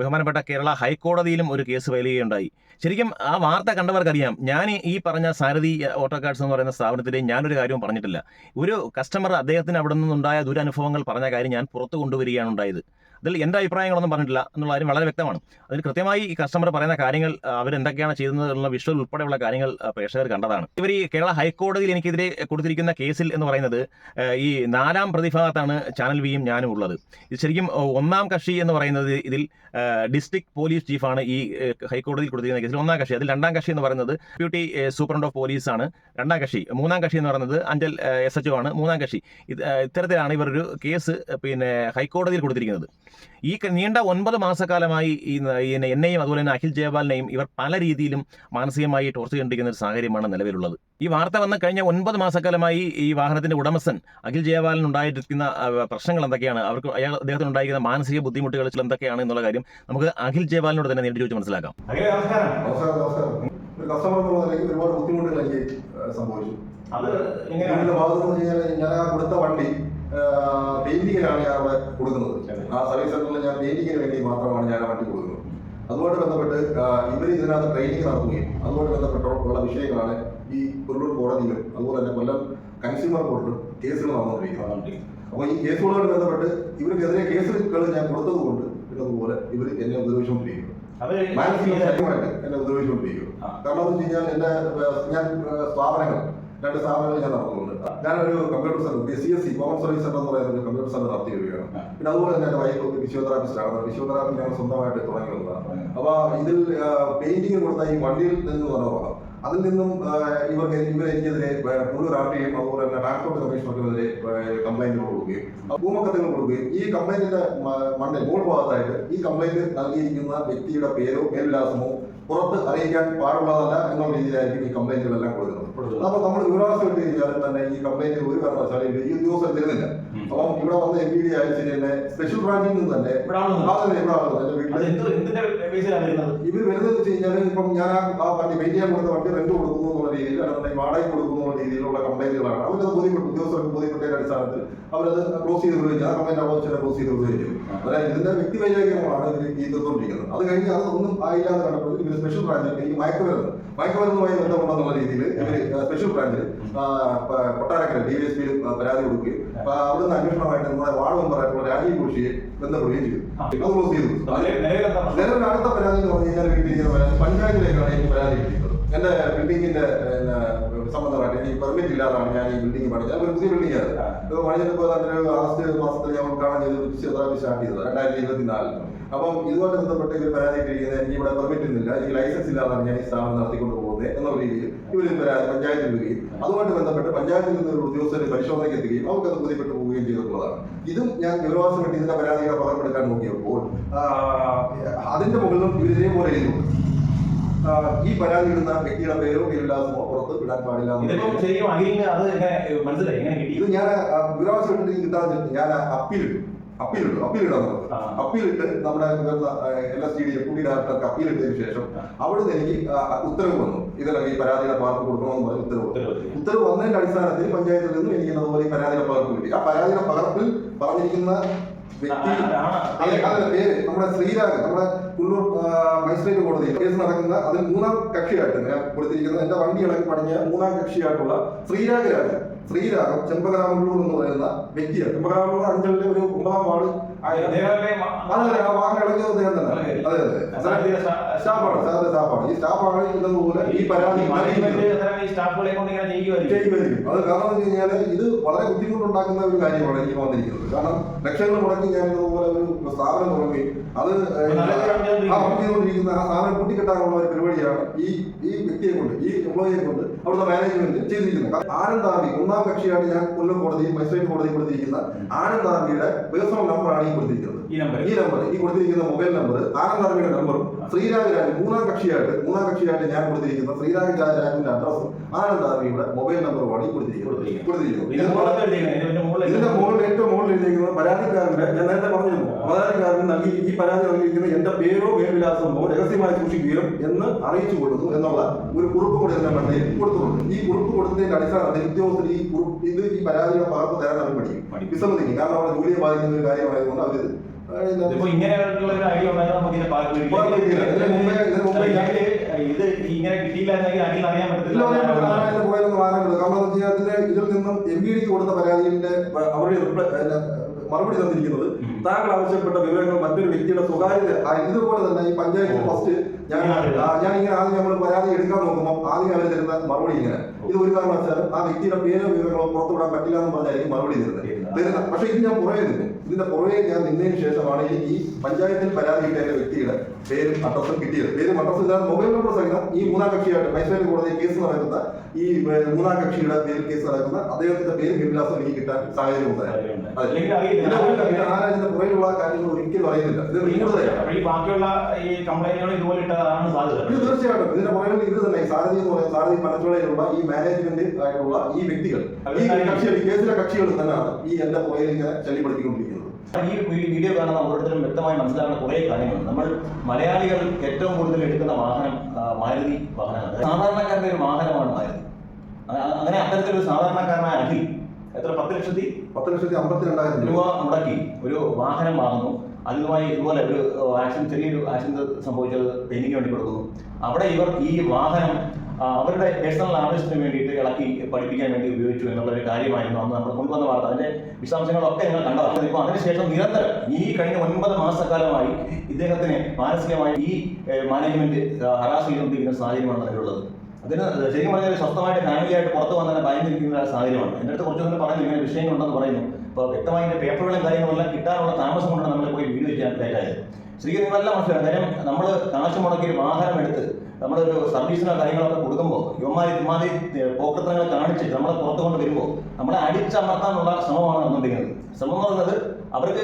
ബഹുമാനപ്പെട്ട കേരള ഹൈക്കോടതിയിലും ഒരു കേസ് ഫയൽ ചെയ്യുകയുണ്ടായി. ശരിക്കും ആ വാർത്ത കണ്ടവർക്കറിയാം, ഞാൻ ഈ പറഞ്ഞ സാരഥി ഓട്ടോ കാർഡ്സ് എന്ന് പറയുന്ന സ്ഥാപനത്തിൽ ഞാനൊരു കാര്യവും പറഞ്ഞിട്ടില്ല. ഒരു കസ്റ്റമർ അദ്ദേഹത്തിന് അവിടെ നിന്നുണ്ടായ ദുരനുഭവങ്ങൾ പറഞ്ഞ കാര്യം ഞാൻ പുറത്തു കൊണ്ടുവരികയാണ് ഉണ്ടായത്. അതിൽ എൻ്റെ അഭിപ്രായങ്ങളൊന്നും പറഞ്ഞിട്ടില്ല എന്നുള്ള കാര്യം വളരെ വ്യക്തമാണ്. അതിൽ കൃത്യമായി ഈ കസ്റ്റമർ പറയുന്ന കാര്യങ്ങൾ, അവരെന്തൊക്കെയാണ് ചെയ്യുന്നതെന്നുള്ള വിഷ്വൽ ഉൾപ്പെടെയുള്ള കാര്യങ്ങൾ പ്രേക്ഷകർ കണ്ടതാണ്. ഇവർ ഈ കേരള ഹൈക്കോടതിയിൽ എനിക്കെതിരെ കൊടുത്തിരിക്കുന്ന കേസിൽ എന്ന് പറയുന്നത് ഈ 4ാം പ്രതിഭാഗത്താണ് ചാനൽ വിയും ഞാനും ഉള്ളത്. ഇത് ശരിക്കും 1ാം കക്ഷി എന്ന് പറയുന്നത് ഇതിൽ ഡിസ്ട്രിക്ട് പോലീസ് ചീഫാണ് ഈ ഹൈക്കോടതിയിൽ കൊടുത്തിരിക്കുന്ന കേസിൽ 1ാം കക്ഷി. അതിൽ 2ാം കക്ഷി എന്ന് പറയുന്നത് ഡെപ്യൂട്ടി സൂപ്രണ്ട് ഓഫ് പോലീസ് ആണ് 2ാം കക്ഷി. 3ാം കക്ഷി എന്ന് പറയുന്നത് അഞ്ചൽ SHO ആണ് 3ാം കക്ഷി. ഇത്തരത്തിലാണ് ഇവരൊരു കേസ് ഹൈക്കോടതിയിൽ കൊടുത്തിരിക്കുന്നത്. ഈ നീണ്ട 9 മാസക്കാലമായി എന്നെയും അതുപോലെ തന്നെ അഖിൽ ജയപാലിനെയും ഇവർ പല രീതിയിലും മാനസികമായി ടോർച്ചർ ചെയ്തിരിക്കുന്ന ഒരു സാഹചര്യമാണ് നിലവിലുള്ളത്. ഈ വാർത്ത വന്ന കഴിഞ്ഞ 9 മാസക്കാലമായി ഈ വാഹനത്തിന്റെ ഉടമസ്ഥൻ അഖിൽ ജയപാലിനുണ്ടായിരിക്കുന്ന പ്രശ്നങ്ങൾ എന്തൊക്കെയാണ്, അദ്ദേഹത്തിന് ഉണ്ടായിരിക്കുന്ന മാനസിക ബുദ്ധിമുട്ടുകൾ എന്തൊക്കെയാണ് എന്നുള്ള കാര്യം നമുക്ക് അഖിൽ ജയപാലിനോട് തന്നെ നേരിട്ട് ചോദിച്ച് മനസ്സിലാക്കാം. ഒരു കസ്റ്റമർ എന്നുള്ള നിലയ്ക്ക് ഒരുപാട് ബുദ്ധിമുട്ടുകൾ എനിക്ക് സംഭവിച്ചു. ഇതിന്റെ ഭാഗത്ത് എന്ന് വെച്ച് കഴിഞ്ഞാൽ ഞാൻ ആ കൊടുത്ത വണ്ടി പെയിന്റിങ്ങിനാണ് ഞാൻ അവിടെ കൊടുക്കുന്നത്. ആ സർവീസ് സെന്ററിൽ ഞാൻ പെയിന്റിങ്ങിന് വേണ്ടി മാത്രമാണ് ഞാൻ ആ വണ്ടി കൊടുക്കുന്നത്. അതുമായിട്ട് ബന്ധപ്പെട്ട് ഇവർ ഇതിനകത്ത് ട്രെയിനിങ് നടത്തുകയും അതുമായിട്ട് ബന്ധപ്പെട്ടുള്ള വിഷയങ്ങളാണ് ഈ പുല്ലൂർ കോടതിയിലും അതുപോലെ തന്നെ കൊല്ലം കൺസ്യൂമർ കോർട്ടിലും കേസുകൾ നടന്നുകൊണ്ടിരിക്കുന്നത്. അപ്പോൾ ഈ കേസുകളുമായിട്ട് ബന്ധപ്പെട്ട് ഇവർക്കെതിരെ കേസുകൾ ഞാൻ കൊടുത്തത് കൊണ്ട് ഇതുപോലെ ഇവർ എന്നെ ഉപദ്രവിച്ചുകൊണ്ടിരിക്കുന്നു, മാനസികമായിട്ട് എന്നെ ഉപദ്രവിച്ചുകൊണ്ടിരിക്കുന്നു. കാരണം എന്ന് വെച്ച് കഴിഞ്ഞാൽ ഞാൻ 2 സ്ഥാപനങ്ങൾ ഞാൻ നടത്തുന്നുണ്ട്. ഞാനൊരു computer centre CSC common service centre എന്ന് പറയുന്ന ഒരു കമ്പ്യൂട്ടർ സെന്റർ നടത്തി വരികയാണ്. പിന്നെ അതുപോലെ തന്നെ എൻ്റെ വൈഫ് ഫിസിയോതെറാപ്പിസ്റ്റാണ്. ഫിസിയോതെറാപ്പി ഞങ്ങൾ സ്വന്തമായിട്ട് തുടങ്ങി വന്നതാണ്. അപ്പോൾ ഇതിൽ പെയിന്റിങ് കൊടുത്ത ഈ വണ്ടിയിൽ നിന്ന് പറഞ്ഞ അതിൽ നിന്നും ഇവരെനിക്കെതിരെ മുഴുവൻ RTIയും അതുപോലെ തന്നെ ട്രാൻസ്പോർട്ട് കമ്മീഷണർക്കെതിരെ കംപ്ലൈന്റുകൾ കൊടുക്കുകയും ഭൂമക്കത്തുകൾ കൊടുക്കുകയും ഈ കംപ്ലൈന്റിന്റെ മുകൾ ഭാഗത്തായിട്ട് ഈ കംപ്ലൈന്റ് നൽകിയിരിക്കുന്ന വ്യക്തിയുടെ പേരോ മേൽവിലാസമോ പുറത്ത് അറിയിക്കാൻ പാടുള്ളതല്ല എന്നുള്ള രീതിയിലായിരിക്കും ഈ കംപ്ലൈന്റുകളെല്ലാം കൊടുക്കുന്നത്. അപ്പോൾ നമ്മൾ വിവരാവസ്ഥ ഇട്ട് കഴിഞ്ഞാൽ തന്നെ ഈ കംപ്ലൈന്റ് ഒരു കാരണവശാലും ഈ ഉദ്യോഗസ്ഥർ തരുന്നില്ല. അപ്പം ഇവിടെ വന്ന് MPD അയച്ചു തന്നെ സ്പെഷ്യൽ ബ്രാഞ്ചിൽ നിന്ന് തന്നെ ഇവർ വരുന്നത് വെച്ച് കഴിഞ്ഞാൽ ഇപ്പം ഞാൻ ആ വണ്ടി വെയിറ്റ് ചെയ്യാൻ കൊടുത്ത വണ്ടി റെന്റ് കൊടുക്കുന്നു എന്നുള്ള രീതിയിൽ അല്ലെങ്കിൽ വാടക കൊടുക്കുന്നു എന്നുള്ള രീതിയിലുള്ള കംപ്ലൈന്റുകളാണ്. അവരത് ബോധ്യപ്പെട്ടു, ഉദ്യോഗസ്ഥർക്ക് ബോധ്യപ്പെട്ടതിന്റെ അടിസ്ഥാനത്തിൽ അവരത് ക്ലോസ് ചെയ്ത് വിടുകയും ആ കംപ്ലൈന്റ് അപേക്ഷ ക്ലോസ് ചെയ്ത് വിടുകയും ചെയ്തു. അതായത് ഇതിന്റെ വ്യക്തിവൈരാഗ്യങ്ങളാണ് ഇവർ ഈ തീർത്തുകൊണ്ടിരിക്കുന്നത്. അത് കഴിഞ്ഞ് അത് ഒന്നും ആയില്ല എന്ന് കണ്ടപ്പോൾ ഇവർ സ്പെഷ്യൽ ബ്രാഞ്ചിൽ എനിക്ക് മയക്കുമരുന്നുമായി ബന്ധമുണ്ടെന്നുള്ള രീതിയിൽ ഇവർ സ്പെഷ്യൽ ബ്രാഞ്ചിൽ കൊട്ടാരക്കര DYSP പരാതി കൊടുക്കുകയും അവിടുന്ന് അന്വേഷണമായിട്ട് നമ്മുടെ വാർഡ് മെമ്പറായിട്ടുള്ള രാജീവ് ഘോഷിയെ ബന്ധപ്പെടുകയും ചെയ്തു. അത് ക്ലോസ് ചെയ്തു. നിലവിൽ അടുത്ത പരാതി എന്ന് പറഞ്ഞു കഴിഞ്ഞാൽ കിട്ടിയിരിക്കുന്ന പരാതി പഞ്ചായത്തിലേക്കാണ് എനിക്ക് പരാതി കിട്ടിയത്. എന്റെ ബിൽഡിങ്ങിന്റെ സംബന്ധമായിട്ട് എനിക്ക് പെർമിറ്റ് ഇല്ലാതാണ് ഞാൻ ഈ ബിൽഡിംഗ് പണിഞ്ഞത്. ഒരു പുതിയ ബിൽഡിംഗ് ആണ് പണിഞ്ഞപ്പോൾ ആഗസ്റ്റ് മാസത്തിൽ ഞാൻ ഉദ്ഘാടനം ചെയ്ത് ഫിസിയോതെറാപ്പി സ്റ്റാർട്ട് ചെയ്തത് 2024. അപ്പം ഇതുമായിട്ട് ബന്ധപ്പെട്ട് ഇവർ പരാതി ഇട്ടിരിക്കുന്നത് എനിക്ക് ഇവിടെ പെർമിറ്റ് ഇല്ല, എനിക്ക് ലൈസൻസ് ഇല്ലാതാണ് ഞാൻ ഈ സ്ഥാപനം നടത്തിക്കൊണ്ട് പോകുന്നത് എന്നുള്ള രീതിയിൽ ഇവർ പഞ്ചായത്തിൽ വിടുകയും അതുമായിട്ട് ബന്ധപ്പെട്ട് പഞ്ചായത്തിൽ നിന്ന് ഒരു ഉദ്യോഗസ്ഥരെ പരിശോധനയ്ക്ക് എത്തുകയും അവർക്കത് ബോധ്യപ്പെട്ട് പോവുകയും ചെയ്തിട്ടുള്ളതാണ്. ഇതും ഞാൻ വിവരാവകാശം വേണ്ടി ഇതിന്റെ പരാതികളെ പകർപ്പെടുക്കാൻ നോക്കിയപ്പോൾ അതിന്റെ മുകളിലും ഇവർ ഇതേപോലെ എഴുതുന്നു, ഈ പരാതി ഇടുന്ന വ്യക്തിയുടെ പേരോ മേൽവിലാസമോ പുറത്ത് വിടാൻ പാടില്ല. ഇത് ഞാൻ വിവരാവകാശം ഇട്ടിട്ട് കിട്ടാതെ ഞാൻ അപ്പീലിടാൻ അപ്പീലിട്ട് നമ്മുടെ LSTD ഡെപ്യൂട്ടി ഡയറക്ടർക്ക് അപ്പീലിട്ടതിന് ശേഷം അവിടുന്ന് എനിക്ക് ഉത്തരവ് വന്നു. ഇതിലൊക്കെ ഈ പരാതിയുടെ പകർപ്പ് കൊടുക്കണമെന്ന് പറഞ്ഞ് ഉത്തരവ് വന്നതിന്റെ അടിസ്ഥാനത്തിൽ പഞ്ചായത്തിൽ നിന്നും എനിക്ക് അതുപോലെ ഈ പരാതിയുടെ പകർപ്പ് കിട്ടി. ആ പരാതിയുടെ പകർപ്പിൽ പറഞ്ഞിരിക്കുന്ന വ്യക്തി പേര് നമ്മുടെ ശ്രീരാഗ്, നമ്മുടെ പുല്ലൂർ മജിസ്ട്രേറ്റ് കോടതിയിൽ കേസ് നടക്കുന്ന അതിൽ 3ാം കക്ഷിയായിട്ട് ഞാൻ കൊടുത്തിരിക്കുന്നത് എന്റെ വണ്ടി ഇളക്കി പണിഞ്ഞ 3ാം കക്ഷിയായിട്ടുള്ള ശ്രീരാഗം ചെമ്പകരാമല്ലൂർ എന്ന് പറയുന്ന വ്യക്തിയാണ്. ചെമ്പകരാമല്ലൂർ അഞ്ചലിലെ ഒരു 9ാം വാർഡ് വാഹനം ഇളക്കിയത് അദ്ദേഹം തന്നെ. അതെ സ്റ്റാഫാണ്, സാറിന്റെ സ്റ്റാഫാണ്. ഈ സ്റ്റാഫാണ് ഇതുപോലെ ഈ പരാതി ചെയ്യുമായിരിക്കും. അത് കാരണം എന്ന് വെച്ച് കഴിഞ്ഞാൽ ഇത് വളരെ ബുദ്ധിമുട്ടുണ്ടാക്കുന്ന ഒരു കാര്യമാണ് എനിക്ക് വന്നിരിക്കുന്നത്. കാരണം ലക്ഷങ്ങൾ മുടക്കി ഞാൻ ഇതുപോലെ ഒരു സ്ഥാപനം തുടങ്ങി അത് ചെയ്തുകൊണ്ടിരിക്കുന്ന ആ സ്ഥാപനം കൂട്ടിക്കെട്ടാനുള്ള ഒരു പരിപാടിയാണ് ഈ വ്യക്തിയെ കൊണ്ട്, ഈ എംപ്ലോയിയെ കൊണ്ട് അവിടുത്തെ മാനേജ്മെന്റ് ചെയ്തിരിക്കുന്നത്. ആനന്ദ് ആർമി 1ാം കക്ഷിയായിട്ട് ഞാൻ കൊല്ലം കോടതിയിൽ മജിസ്ട്രേറ്റ് കോടതിയിൽ കൊടുത്തിരിക്കുന്ന ആനന്ദ് ആർമിയുടെ പേഴ്സണൽ നമ്പറാണ് ഈ കൊടുത്തിരിക്കുന്നത്. ഈ നമ്പർ ഈ കൊടുത്തിരിക്കുന്ന മൊബൈൽ നമ്പർ ആനന്ദ് ആർമിയുടെ നമ്പറും ശ്രീരാഗ് രാജു 3ാം കക്ഷിയായിട്ട് ഞാൻ കൊടുത്തിരിക്കുന്ന ശ്രീരാഗ് രാജുവിന്റെ അഡ്രസ്സും ആനന്ദ് ആർമിയുടെ മൊബൈൽ നമ്പറുമാണ് ഈ കൊടുത്തിരിക്കുന്നത്. ഇതിന്റെ മുകളിൽ ഏറ്റവും മുകളിൽ എഴുതിയിരിക്കുന്നത് പരാതിക്കാരന്റെ, ഞാൻ നേരത്തെ പറഞ്ഞിരുന്നു, പരാതിക്കാരൻ നൽകി ഈ പരാതി നൽകിയിരിക്കുന്ന എന്റെ പേരോ മേൽവിലാസമോ രഹസ്യമായി സൂക്ഷിക്കുകയും എന്ന് അറിയിച്ചു കൊടുക്കുന്നു എന്നുള്ള ഒരു കുറിപ്പ് കൂടി ഇതിന്റെ മണ്ടയിൽ കൊടുത്തിട്ടുണ്ട്. ഈ കുറിപ്പ് കൊടുത്തതിന്റെ അടിസ്ഥാനത്തിൽ ഉദ്യോഗസ്ഥർ ഈ പരാതിയുടെ പകർപ്പ് തരാൻ അവർ പഠിക്കും, വിസമ്മതിക്കും. കാരണം അവിടെ ജോലിയെ ബാധിക്കുന്ന ഒരു കാര്യമായതുകൊണ്ട് അവർ ഇതിൽ നിന്നും MPDക്ക് കൊടുത്ത പരാതിയുടെ അവരുടെ മറുപടി തന്നിരിക്കുന്നത് താങ്കൾ ആവശ്യപ്പെട്ട വിവരങ്ങൾ മറ്റൊരു വ്യക്തിയുടെ സ്വകാര്യത. ഇതുപോലെ തന്നെ ഈ പഞ്ചായത്തിൽ ഫസ്റ്റ് ഞാൻ ഇങ്ങനെ ആദ്യം നമ്മൾ പരാതി എടുക്കാൻ നോക്കുമ്പോൾ ആദ്യം അവർ തരുന്ന മറുപടി ഇങ്ങനെ ഇത് ഒരു കാരണവശാലും ആ വ്യക്തിയുടെ പേരോ വിവരങ്ങളോ പുറത്തുവിടാൻ പറ്റില്ല എന്ന് പറഞ്ഞായിരിക്കും മറുപടി തരുന്നത്. പക്ഷേ ഇത് ഞാൻ പുറകെ നിന്നു. ഇതിന്റെ പുറകെ ഞാൻ നിന്നതിന് ശേഷമാണ് എനിക്ക് ഈ പഞ്ചായത്തിൽ പരാതി കിട്ടിയ വ്യക്തിയുടെ പേരും അഡ്രസ്സും കിട്ടിയത്. പേരും അഡ്രസ്സും ഇല്ലാതെ മൊബൈൽ നമ്പർ സഹിതം ഈ മൂന്നാം കക്ഷിയായിട്ട് മജിസ്ട്രേറ്റ് കോടതിയിൽ കേസ് നടക്കുന്ന ഈ മൂന്നാം കക്ഷിയുടെ പേരിൽ കേസ് നടക്കുന്ന അദ്ദേഹത്തിന്റെ പേരും വിലാസം എനിക്ക് കിട്ടാൻ സാഹചര്യം ഉണ്ടായിരുന്നു. ആരാജിന്റെ പുറകിലുള്ള കാര്യങ്ങൾ ഒരിക്കലും അറിയുന്നില്ല. ഇത് തീർച്ചയായിട്ടും ഇതിന്റെ പുറകിൽ ഇത് തന്നെ സാരഥി എന്ന് പറയുന്ന സാരഥി പനച്ചോളയിലുള്ള ഈ മാനേജ്മെന്റ് ആയിട്ടുള്ള ഈ വ്യക്തികൾ ഈ കക്ഷികൾ കേസിലെ കക്ഷികൾ തന്നെയാണ് ഈ എന്റെ പുറകിൽ ഇങ്ങനെ ശല്യപ്പെടുത്തിക്കൊണ്ടിരിക്കുന്നത്. ഈ വീഡിയോ കാണുന്ന ഓരോരുത്തരും വ്യക്തമായി മനസ്സിലാക്കുന്ന കുറേ കാര്യങ്ങളുണ്ട്. നമ്മൾ മലയാളികൾ ഏറ്റവും കൂടുതൽ എടുക്കുന്ന വാഹനം മാരുതി വാഹനമാണ്. സാധാരണക്കാരന്റെ ഒരു വാഹനമാണ് മാരുതി. അങ്ങനെ അത്തരത്തിലൊരു സാധാരണക്കാരനായ അഖിൽ എത്ര 10,52,000 രൂപ മുടക്കി ഒരു വാഹനം വാങ്ങുന്നു. അതുമായി ഇതുപോലെ ഒരു ചെറിയൊരു ആക്സിഡന്റ് സംഭവിച്ചത് പെയിന്റിങ്ങിന് വേണ്ടി കൊടുക്കുന്നു. അവിടെ ഇവർ ഈ വാഹനം അവരുടെ പേഴ്സണൽ ആവശ്യത്തിന് വേണ്ടിയിട്ട് ഇളക്കി പഠിപ്പിക്കാൻ വേണ്ടി ഉപയോഗിച്ചു എന്നുള്ളൊരു കാര്യമായിരുന്നു അന്ന് നമ്മൾ കൊണ്ടുവന്ന വാർത്ത. അതിന്റെ വിശദാംശങ്ങളൊക്കെ നിങ്ങൾ കണ്ടതാണ്. ഇപ്പോൾ അതിനുശേഷം നിരന്തരം ഈ കഴിഞ്ഞ 9 മാസക്കാലമായി ഇദ്ദേഹത്തിന് മാനസികമായി ഈ മാനേജ്മെന്റ് ഹറാസ് ചെയ്തുകൊണ്ടിരിക്കുന്ന സാഹചര്യമാണ് നിലവിലുള്ളത്. അതിന് ശരിക്കും പറഞ്ഞാൽ സ്വസ്ഥമായിട്ട് ഫാമിലിയായിട്ട് പുറത്ത് വന്നാൽ ഭയന്നിരിക്കുന്ന സാഹചര്യമാണ്. എൻ്റെ അടുത്ത് കുറച്ച് ദിവസം പറയുന്നു ഇങ്ങനെ വിഷയങ്ങളുണ്ടെന്ന് പറയുന്നു. അപ്പോൾ വ്യക്തമായി ഇതിൻ്റെ പേപ്പറുകളും കാര്യങ്ങളെല്ലാം കിട്ടാനുള്ള താമസം കൊണ്ടാണ് നമ്മൾ പോയി വീഡിയോ ചെയ്യാൻ ലേറ്റായത്. ശരിക്കും നിങ്ങളെല്ലാം മനസ്സിലാക്കും. കാര്യം നമ്മൾ കാശ് മുടക്കി ഒരു വാഹനം എടുത്ത് നമ്മളൊരു സർവീസിനോ കാര്യങ്ങളൊക്കെ കൊടുക്കുമ്പോൾ ഇവന്മാരി പോക്കൃത്തങ്ങൾ കാണിച്ച് നമ്മളെ പുറത്ത് കൊണ്ട് വരുമ്പോൾ നമ്മളെ അടിച്ചമർത്താനുള്ള ശ്രമമാണ് നടന്നുകൊണ്ടിരിക്കുന്നത്. ശ്രമം എന്ന് പറയുന്നത് അവർക്ക്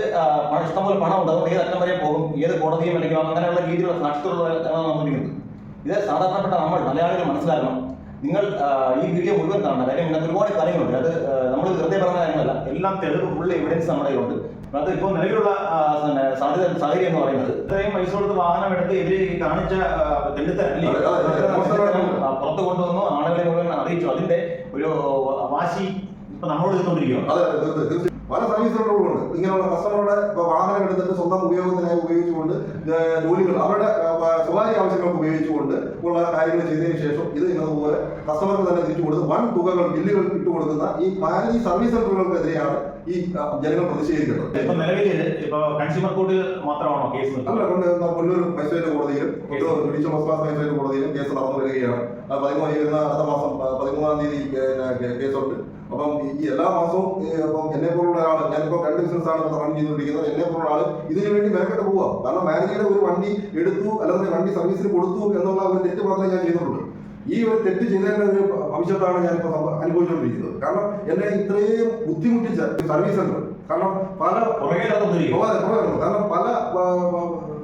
ഇഷ്ടംപോലെ പണം ഉണ്ട്, അതുകൊണ്ട് ഏത് അറ്റം വരെ പോകും, ഏത് കോടതിയും അല്ലെങ്കിൽ അങ്ങനെയുള്ള രീതിയിലുള്ള സാക്ഷ്യത്തിലുള്ള നടന്നുകൊണ്ടിരിക്കുന്നത്. ഇത് സാധാരണപ്പെട്ട നമ്മൾ മലയാളികൾ മനസ്സിലാക്കണം. നിങ്ങൾ ഈ വീഡിയോ മുഴുവൻ കാണണം. കാര്യം ഇന്നത്തെ ഒരുപാട് കാര്യങ്ങളുണ്ട്. അത് നമ്മൾ വെറുതെ പറഞ്ഞ കാര്യങ്ങളല്ല, എല്ലാം തെളിവ് ഫുൾ എവിഡൻസ് നമ്മുടെ കയ്യിലുണ്ട്. അത് ഇപ്പോൾ നിലവിലുള്ള സാഹചര്യം എന്ന് പറയുന്നത് ഇത്രയും പൈസ കൊടുത്ത് വാഹനം എടുത്ത് ഇവര് കാണിച്ച പുറത്ത് കൊണ്ടുവന്നു, ആളുകളെ മുഴുവൻ അറിയിച്ചു. അതിന്റെ ഒരു വാശി ഇപ്പൊ നമ്മളോട് എടുത്തുകൊണ്ടിരിക്കുകയാണ്. പല സർവീസ് സെന്ററുകളുണ്ട്. ഇങ്ങനെയുള്ള കസ്റ്റമറുടെ വാഹനം എടുത്തിട്ട് സ്വന്തം ഉപയോഗത്തിനായി ഉപയോഗിച്ചുകൊണ്ട് ജോലികൾ അവരുടെ സ്വകാര്യ ആവശ്യങ്ങൾക്ക് ഉപയോഗിച്ചുകൊണ്ട് ഉള്ള കാര്യങ്ങൾ ചെയ്തതിനു ശേഷം ഇത് എന്നതുപോലെ കസ്റ്റമർക്ക് തന്നെ തിരിച്ചു കൊടുത്ത് വൻ തുകകൾ ബില്ലുകൾ ഇട്ടുകൊടുക്കുന്ന ഈ മാരുതി സർവീസ് സെന്ററുകൾക്കെതിരെയാണ് ഈ ജനങ്ങൾ പ്രതിഷേധിക്കുന്നത്. ഇപ്പൊ നിലവിൽ ഇപ്പൊ കൺസ്യൂമർ കോർട്ടിൽ മാത്രമാണോ കേസ്? അല്ല, കൊല്ലൂർ മജിസ്ട്രേറ്റ് കോടതിയിലും ജുഡീഷ്യൽ ഫസ്റ്റ് മജിസ്ട്രേറ്റ് കോടതിയിലും കേസ് നടന്നു വരികയാണ്. 13 അടുത്ത മാസം 13-ാം തീയതി കേസുണ്ട്. അപ്പം ഈ എല്ലാ മാസവും ഇപ്പം എന്നെ പോലുള്ള ആൾ, ഞാനിപ്പോൾ 2 ബിസിനസ്സാണ് റൺ ചെയ്തുകൊണ്ടിരിക്കുന്നത്. എന്നെ പോലുള്ള ആൾ ഇതിനു വേണ്ടി മെനക്കെട്ട് പോവാം. കാരണം മാരുതിയുടെ ഒരു വണ്ടി എടുത്തു അല്ലെങ്കിൽ വണ്ടി സർവീസിന് കൊടുത്തു എന്നുള്ള ഒരു തെറ്റ് മാത്രമേ ഞാൻ ചെയ്തിട്ടുള്ളൂ. ഈ ഒരു തെറ്റ് ചെയ്തതിന്റെ ഒരു ഭവിഷ്യത്താണ് ഞാനിപ്പോൾ അനുഭവിച്ചുകൊണ്ടിരിക്കുന്നത്. കാരണം എന്നെ ഇത്രയും ബുദ്ധിമുട്ടിച്ച സർവീസ് സെന്റർ, കാരണം പല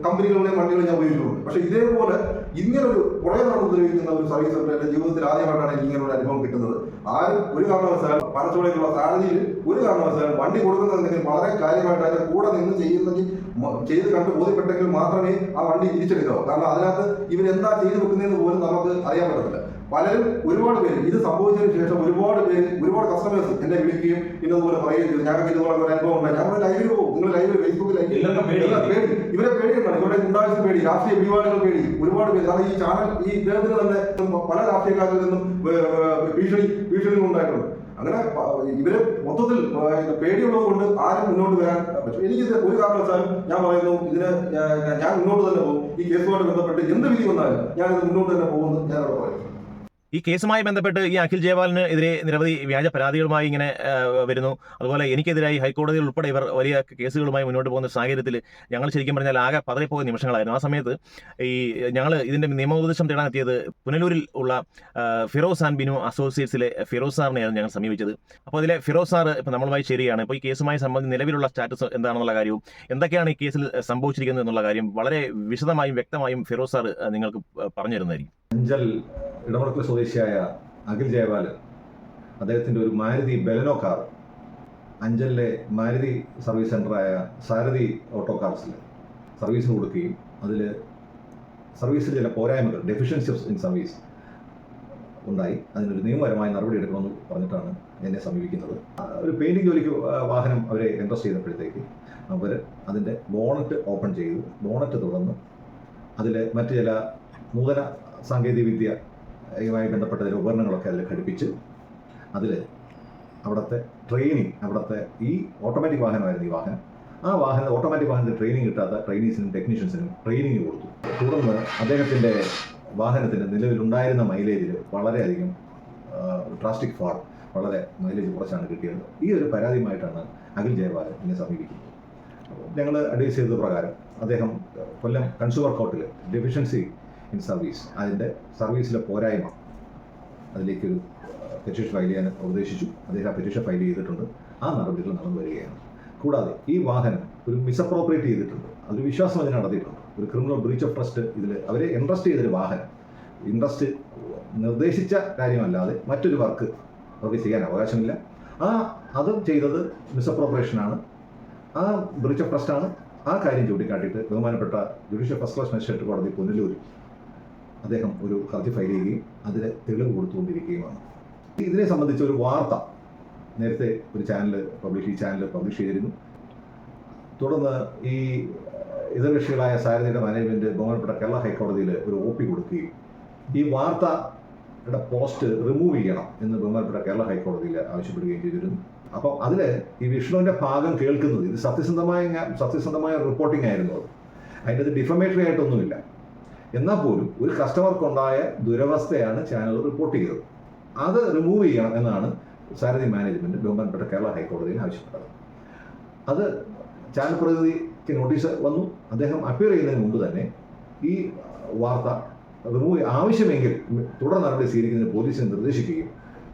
കമ്പനികളുടെയും വണ്ടികൾ ഞാൻ ഉപയോഗിച്ചിട്ടുണ്ട്. പക്ഷെ ഇതേപോലെ ഇങ്ങനൊരു പുറകെ നടന്ന് ഉപയോഗിക്കുന്ന ഒരു സർവീസ് സെന്റർ എന്റെ ജീവിതത്തിൽ ആദ്യമായിട്ടാണ് എനിക്ക് ഇങ്ങനൊരു അനുഭവം കിട്ടുന്നത്. ആരും ഒരു കാരണവശാലും പനച്ചോളയിലുള്ള സാരഥിയിൽ ഒരു കാരണവശാലും വണ്ടി കൊടുക്കുന്നതെങ്കിൽ വളരെ കാര്യമായിട്ട് അതിന്റെ കൂടെ നിന്ന് ചെയ്ത് കണ്ട് ബോധ്യപ്പെട്ടെങ്കിൽ മാത്രമേ ആ വണ്ടി തിരിച്ചെടുക്കാവൂ. കാരണം അതിനകത്ത് ഇവരെന്താ ചെയ്തു വെക്കുന്നതെന്ന് പോലും നമുക്ക് അറിയാൻ പറ്റത്തില്ല. പലരും ഒരുപാട് പേര് ഇത് സംഭവിച്ചതിന് ശേഷം ഒരുപാട് കസ്റ്റമേഴ്സ് എന്നെ വിളിക്കുകയും ഇന്നതുപോലെ പറയുകയും ചെയ്തു. ഞങ്ങൾക്ക് ഇതുപോലെ ഒരു അനുഭവം ഉണ്ടായി. ഞങ്ങൾ ലൈവിൽ പോകും, നിങ്ങൾ ലൈവിൽ ഫേസ്ബുക്കിൽ പേടി, ഇവരെ പേടിയുണ്ടാണ്, ഇവരുടെ ഗുണ്ടായുസ് പേടി, രാഷ്ട്രീയ പിടിപാടുകൾ പേടി, ഒരുപാട് പേര്. കാരണം ഈ ചാനൽ ഈ ഇദ്ദേഹത്തിന് തന്നെ പല രാഷ്ട്രീയക്കാരിൽ നിന്നും ഭീഷണികൾ ഉണ്ടായിട്ടുണ്ട്. അങ്ങനെ ഇവരെ മൊത്തത്തിൽ പേടിയുള്ളത് കൊണ്ട് ആരും മുന്നോട്ട് വരാൻ പറ്റും. എനിക്കിത് ഒരു കാരണവശാലും ഞാൻ പറയുന്നു, ഇതിന് ഞാൻ മുന്നോട്ട് തന്നെ പോകും. ഈ കേസുമായിട്ട് ബന്ധപ്പെട്ട് എന്ത് വിധി വന്നാലും ഞാനിത് മുന്നോട്ട് തന്നെ പോകുമെന്ന് ഞാനവിടെ പറയും. ഈ കേസുമായി ബന്ധപ്പെട്ട് ഈ അഖിൽ ജയപാലിന് എതിരെ നിരവധി വ്യാജ പരാതികളുമായി ഇങ്ങനെ വരുന്നു. അതുപോലെ എനിക്കെതിരായി ഹൈക്കോടതിയിൽ ഉൾപ്പെടെ ഇവർ വലിയ കേസുകളുമായി മുന്നോട്ട് പോകുന്ന സാഹചര്യത്തിൽ ഞങ്ങൾ ശരിക്കും പറഞ്ഞാൽ ആകെ പതറിപ്പോയ നിമിഷങ്ങളായിരുന്നു. ആ സമയത്ത് ഞങ്ങൾ ഇതിൻ്റെ നിയമോപദേശം തേടാനെത്തിയത് പുനലൂരിൽ ഉള്ള ഫിറോസ് ആൻഡ് ബിനു അസോസിയേറ്റ്സിലെ ഫിറോസ് സാറിനെയാണ് ഞങ്ങൾ സമീപിച്ചത്. അപ്പോൾ അതിലെ ഫിറോസ് സാർ ഇപ്പോൾ നമ്മളുമായി ചേരുകയാണ്. ഇപ്പോൾ ഈ കേസുമായി സംബന്ധിച്ച് നിലവിലുള്ള സ്റ്റാറ്റസ് എന്താണെന്നുള്ള കാര്യവും എന്തൊക്കെയാണ് ഈ കേസിൽ സംഭവിച്ചിരിക്കുന്നത് എന്നുള്ള കാര്യം വളരെ വിശദമായും വ്യക്തമായും ഫിറോസ് സാർ നിങ്ങൾക്ക് പറഞ്ഞു തരുന്നതായിരിക്കും. അഞ്ചൽ ഇടമലക്കുടി സ്വദേശിയായ അഖിൽ ജയപാലൻ അദ്ദേഹത്തിൻ്റെ ഒരു മാരുതി ബെലനോ കാർ അഞ്ചലിലെ മാരുതി സർവീസ് സെൻ്ററായ സാരഥി ഓട്ടോ കാർസിൽ സർവീസിന് കൊടുക്കുകയും അതിൽ സർവീസിൽ ചില പോരായ്മകൾ ഡെഫിഷ്യൻസീസ് ഇൻ സർവീസ് ഉണ്ടായി. അതിനൊരു നിയമപരമായ നടപടി എടുക്കണമെന്ന് പറഞ്ഞിട്ടാണ് എന്നെ സമീപിക്കുന്നത്. ഒരു പെയിൻറ്റിംഗ് ജോലിക്ക് വാഹനം അവരെ ഇൻട്രസ്റ്റ് ചെയ്തപ്പോഴത്തേക്ക് അവർ അതിൻ്റെ ബോണറ്റ് ഓപ്പൺ ചെയ്തു. ബോണറ്റ് തുറന്ന് അതിൽ മറ്റ് ചില നൂതന സാങ്കേതികവിദ്യയുമായി ബന്ധപ്പെട്ട ചില ഉപകരണങ്ങളൊക്കെ അതിൽ ഘടിപ്പിച്ച് അതിൽ അവിടുത്തെ ട്രെയിനിങ്, അവിടുത്തെ ഈ ഓട്ടോമാറ്റിക് വാഹനമായിരുന്നു ഈ വാഹനം, ആ വാഹനം ഓട്ടോമാറ്റിക് വാഹനത്തിൽ ട്രെയിനിങ് കിട്ടാത്ത ട്രെയിനീസിനും ടെക്നീഷ്യൻസിനും ട്രെയിനിങ് കൊടുത്തു. തുടർന്ന് അദ്ദേഹത്തിൻ്റെ വാഹനത്തിന് നിലവിലുണ്ടായിരുന്ന മൈലേജിൽ വളരെയധികം ഡ്രാസ്റ്റിക് ഫാൾ, വളരെ മൈലേജ് കുറച്ചാണ് കിട്ടിയത്. ഈ ഒരു പരാതിയുമായിട്ടാണ് അഖിൽ ജയപാലൻ എന്നെ സമീപിക്കുന്നത്. ഞങ്ങൾ അഡ്വൈസ് ചെയ്തത് പ്രകാരം അദ്ദേഹം കൊല്ലം കൺസ്യൂമർ കോർട്ടിൽ ഡെഫിഷ്യൻസി ഇൻ സർവീസ്, അതിൻ്റെ സർവീസിലെ പോരായ്മ, അതിലേക്കൊരു പെറ്റീഷൻ ഫയൽ ചെയ്യാൻ ഉപദേശിച്ചു. അദ്ദേഹം ആ പെറ്റീഷൻ ഫയൽ ചെയ്തിട്ടുണ്ട്. ആ നടപടികൾ നടന്നു വരികയാണ്. കൂടാതെ ഈ വാഹനം ഒരു മിസ്അപ്രോപ്രിയേറ്റ് ചെയ്തിട്ടുണ്ട്, അതൊരു വിശ്വാസം അതിന് നടത്തിയിട്ടുണ്ട്. ഒരു ക്രിമിനൽ ബ്രീച്ച് ഓഫ് ട്രസ്റ്റ്, ഇതിൽ അവരെ ഇൻട്രസ്റ്റ് ചെയ്തൊരു വാഹനം, ഇൻട്രസ്റ്റ് നിർദ്ദേശിച്ച കാര്യമല്ലാതെ മറ്റൊരു വർക്ക് അവർക്ക് ചെയ്യാൻ അവകാശമില്ല. അതും ചെയ്തത് മിസ്അപ്രോപ്രിയേഷനാണ്, ആ ബ്രീച്ച് ഓഫ് ട്രസ്റ്റാണ്. ആ കാര്യം ചൂണ്ടിക്കാട്ടിയിട്ട് ബഹുമാനപ്പെട്ട ജുഡീഷ്യൽ ഫസ്റ്റ് ക്ലാസ് മജിസ്ട്രേറ്റ് കോടതി പുനലൂർ അദ്ദേഹം ഒരു ഹർജി ഫയൽ ചെയ്യുകയും അതിന് തെളിവ് കൊടുത്തുകൊണ്ടിരിക്കുകയുമാണ്. ഇതിനെ സംബന്ധിച്ച ഒരു വാർത്ത നേരത്തെ ഒരു ചാനൽ പബ്ലിഷ് ചെയ്തിരുന്നു. തുടർന്ന് ഈ എതിർകക്ഷികളായ സാരഥിയുടെ മാനേജ്മെൻറ്റ് ബഹുമാനപ്പെട്ട കേരള ഹൈക്കോടതിയിൽ ഒരു OP കൊടുക്കുകയും ഈ വാർത്തയുടെ പോസ്റ്റ് റിമൂവ് ചെയ്യണം എന്ന് ബഹുമാനപ്പെട്ട കേരള ഹൈക്കോടതിയിൽ ആവശ്യപ്പെടുകയും ചെയ്തിരുന്നു. അപ്പം അതിൽ ഈ വിഷ്ണുവിൻ്റെ ഭാഗം കേൾക്കുന്നത്, ഇത് സത്യസന്ധമായ റിപ്പോർട്ടിംഗ് ആയിരുന്നു. അതിൻ്റെ അത് ഡിഫമേറ്ററി ആയിട്ടൊന്നുമില്ല. എന്നാൽ പോലും ഒരു കസ്റ്റമർക്കുണ്ടായ ദുരവസ്ഥയാണ് ചാനൽ റിപ്പോർട്ട് ചെയ്തത്. അത് റിമൂവ് ചെയ്യണം എന്നാണ് സാരഥി മാനേജ്മെൻറ്റ് ബഹുമാനപ്പെട്ട കേരള ഹൈക്കോടതിയിൽ ആവശ്യപ്പെട്ടത്. അത് ചാനൽ പ്രതിനിധിക്ക് നോട്ടീസ് വന്നു. അദ്ദേഹം അപ്പിയർ ചെയ്യുന്നതിന് മുമ്പ് തന്നെ ഈ വാർത്ത റിമൂവ് ആവശ്യമെങ്കിൽ തുടർ നടപടി സ്വീകരിക്കുന്നതിന് പോലീസിനെ നിർദ്ദേശിക്കുകയും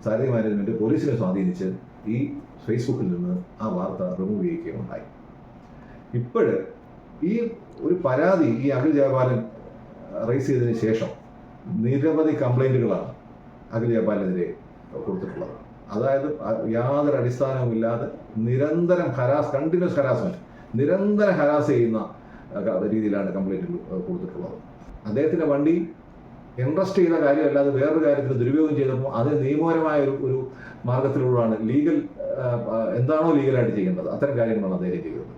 സാരഥി മാനേജ്മെൻറ്റ് പോലീസിനെ സ്വാധീനിച്ച് ഈ ഫേസ്ബുക്കിൽ നിന്ന് ആ വാർത്ത റിമൂവ് ചെയ്യുകയും ഉണ്ടായി. ഇപ്പോൾ ഈ ഒരു പരാതി ഈ അഖിൽ ജയപാലൻ റൈസ് ചെയ്തതിന് ശേഷം നിരവധി കംപ്ലൈൻറ്റുകളാണ് അഖിൽ ജയപാലിനെതിരെ കൊടുത്തിട്ടുള്ളത്. അതായത് യാതൊരു അടിസ്ഥാനവുമില്ലാതെ നിരന്തരം കണ്ടിന്യൂസ് ഹരാസ്മെൻറ്റ്, നിരന്തരം ഹരാസ് ചെയ്യുന്ന രീതിയിലാണ് കംപ്ലൈൻറ്റുകൾ കൊടുത്തിട്ടുള്ളത്. അദ്ദേഹത്തിൻ്റെ വണ്ടി ഇൻട്രസ്റ്റ് ചെയ്ത കാര്യമല്ലാതെ വേറൊരു കാര്യത്തിൽ ദുരുപയോഗം ചെയ്തപ്പോൾ അത് നിയമപരമായ ഒരു മാർഗത്തിലൂടെയാണ് എന്താണോ ലീഗലായിട്ട് ചെയ്യേണ്ടത് അത്തരം കാര്യങ്ങളാണ് അദ്ദേഹം ചെയ്തത്.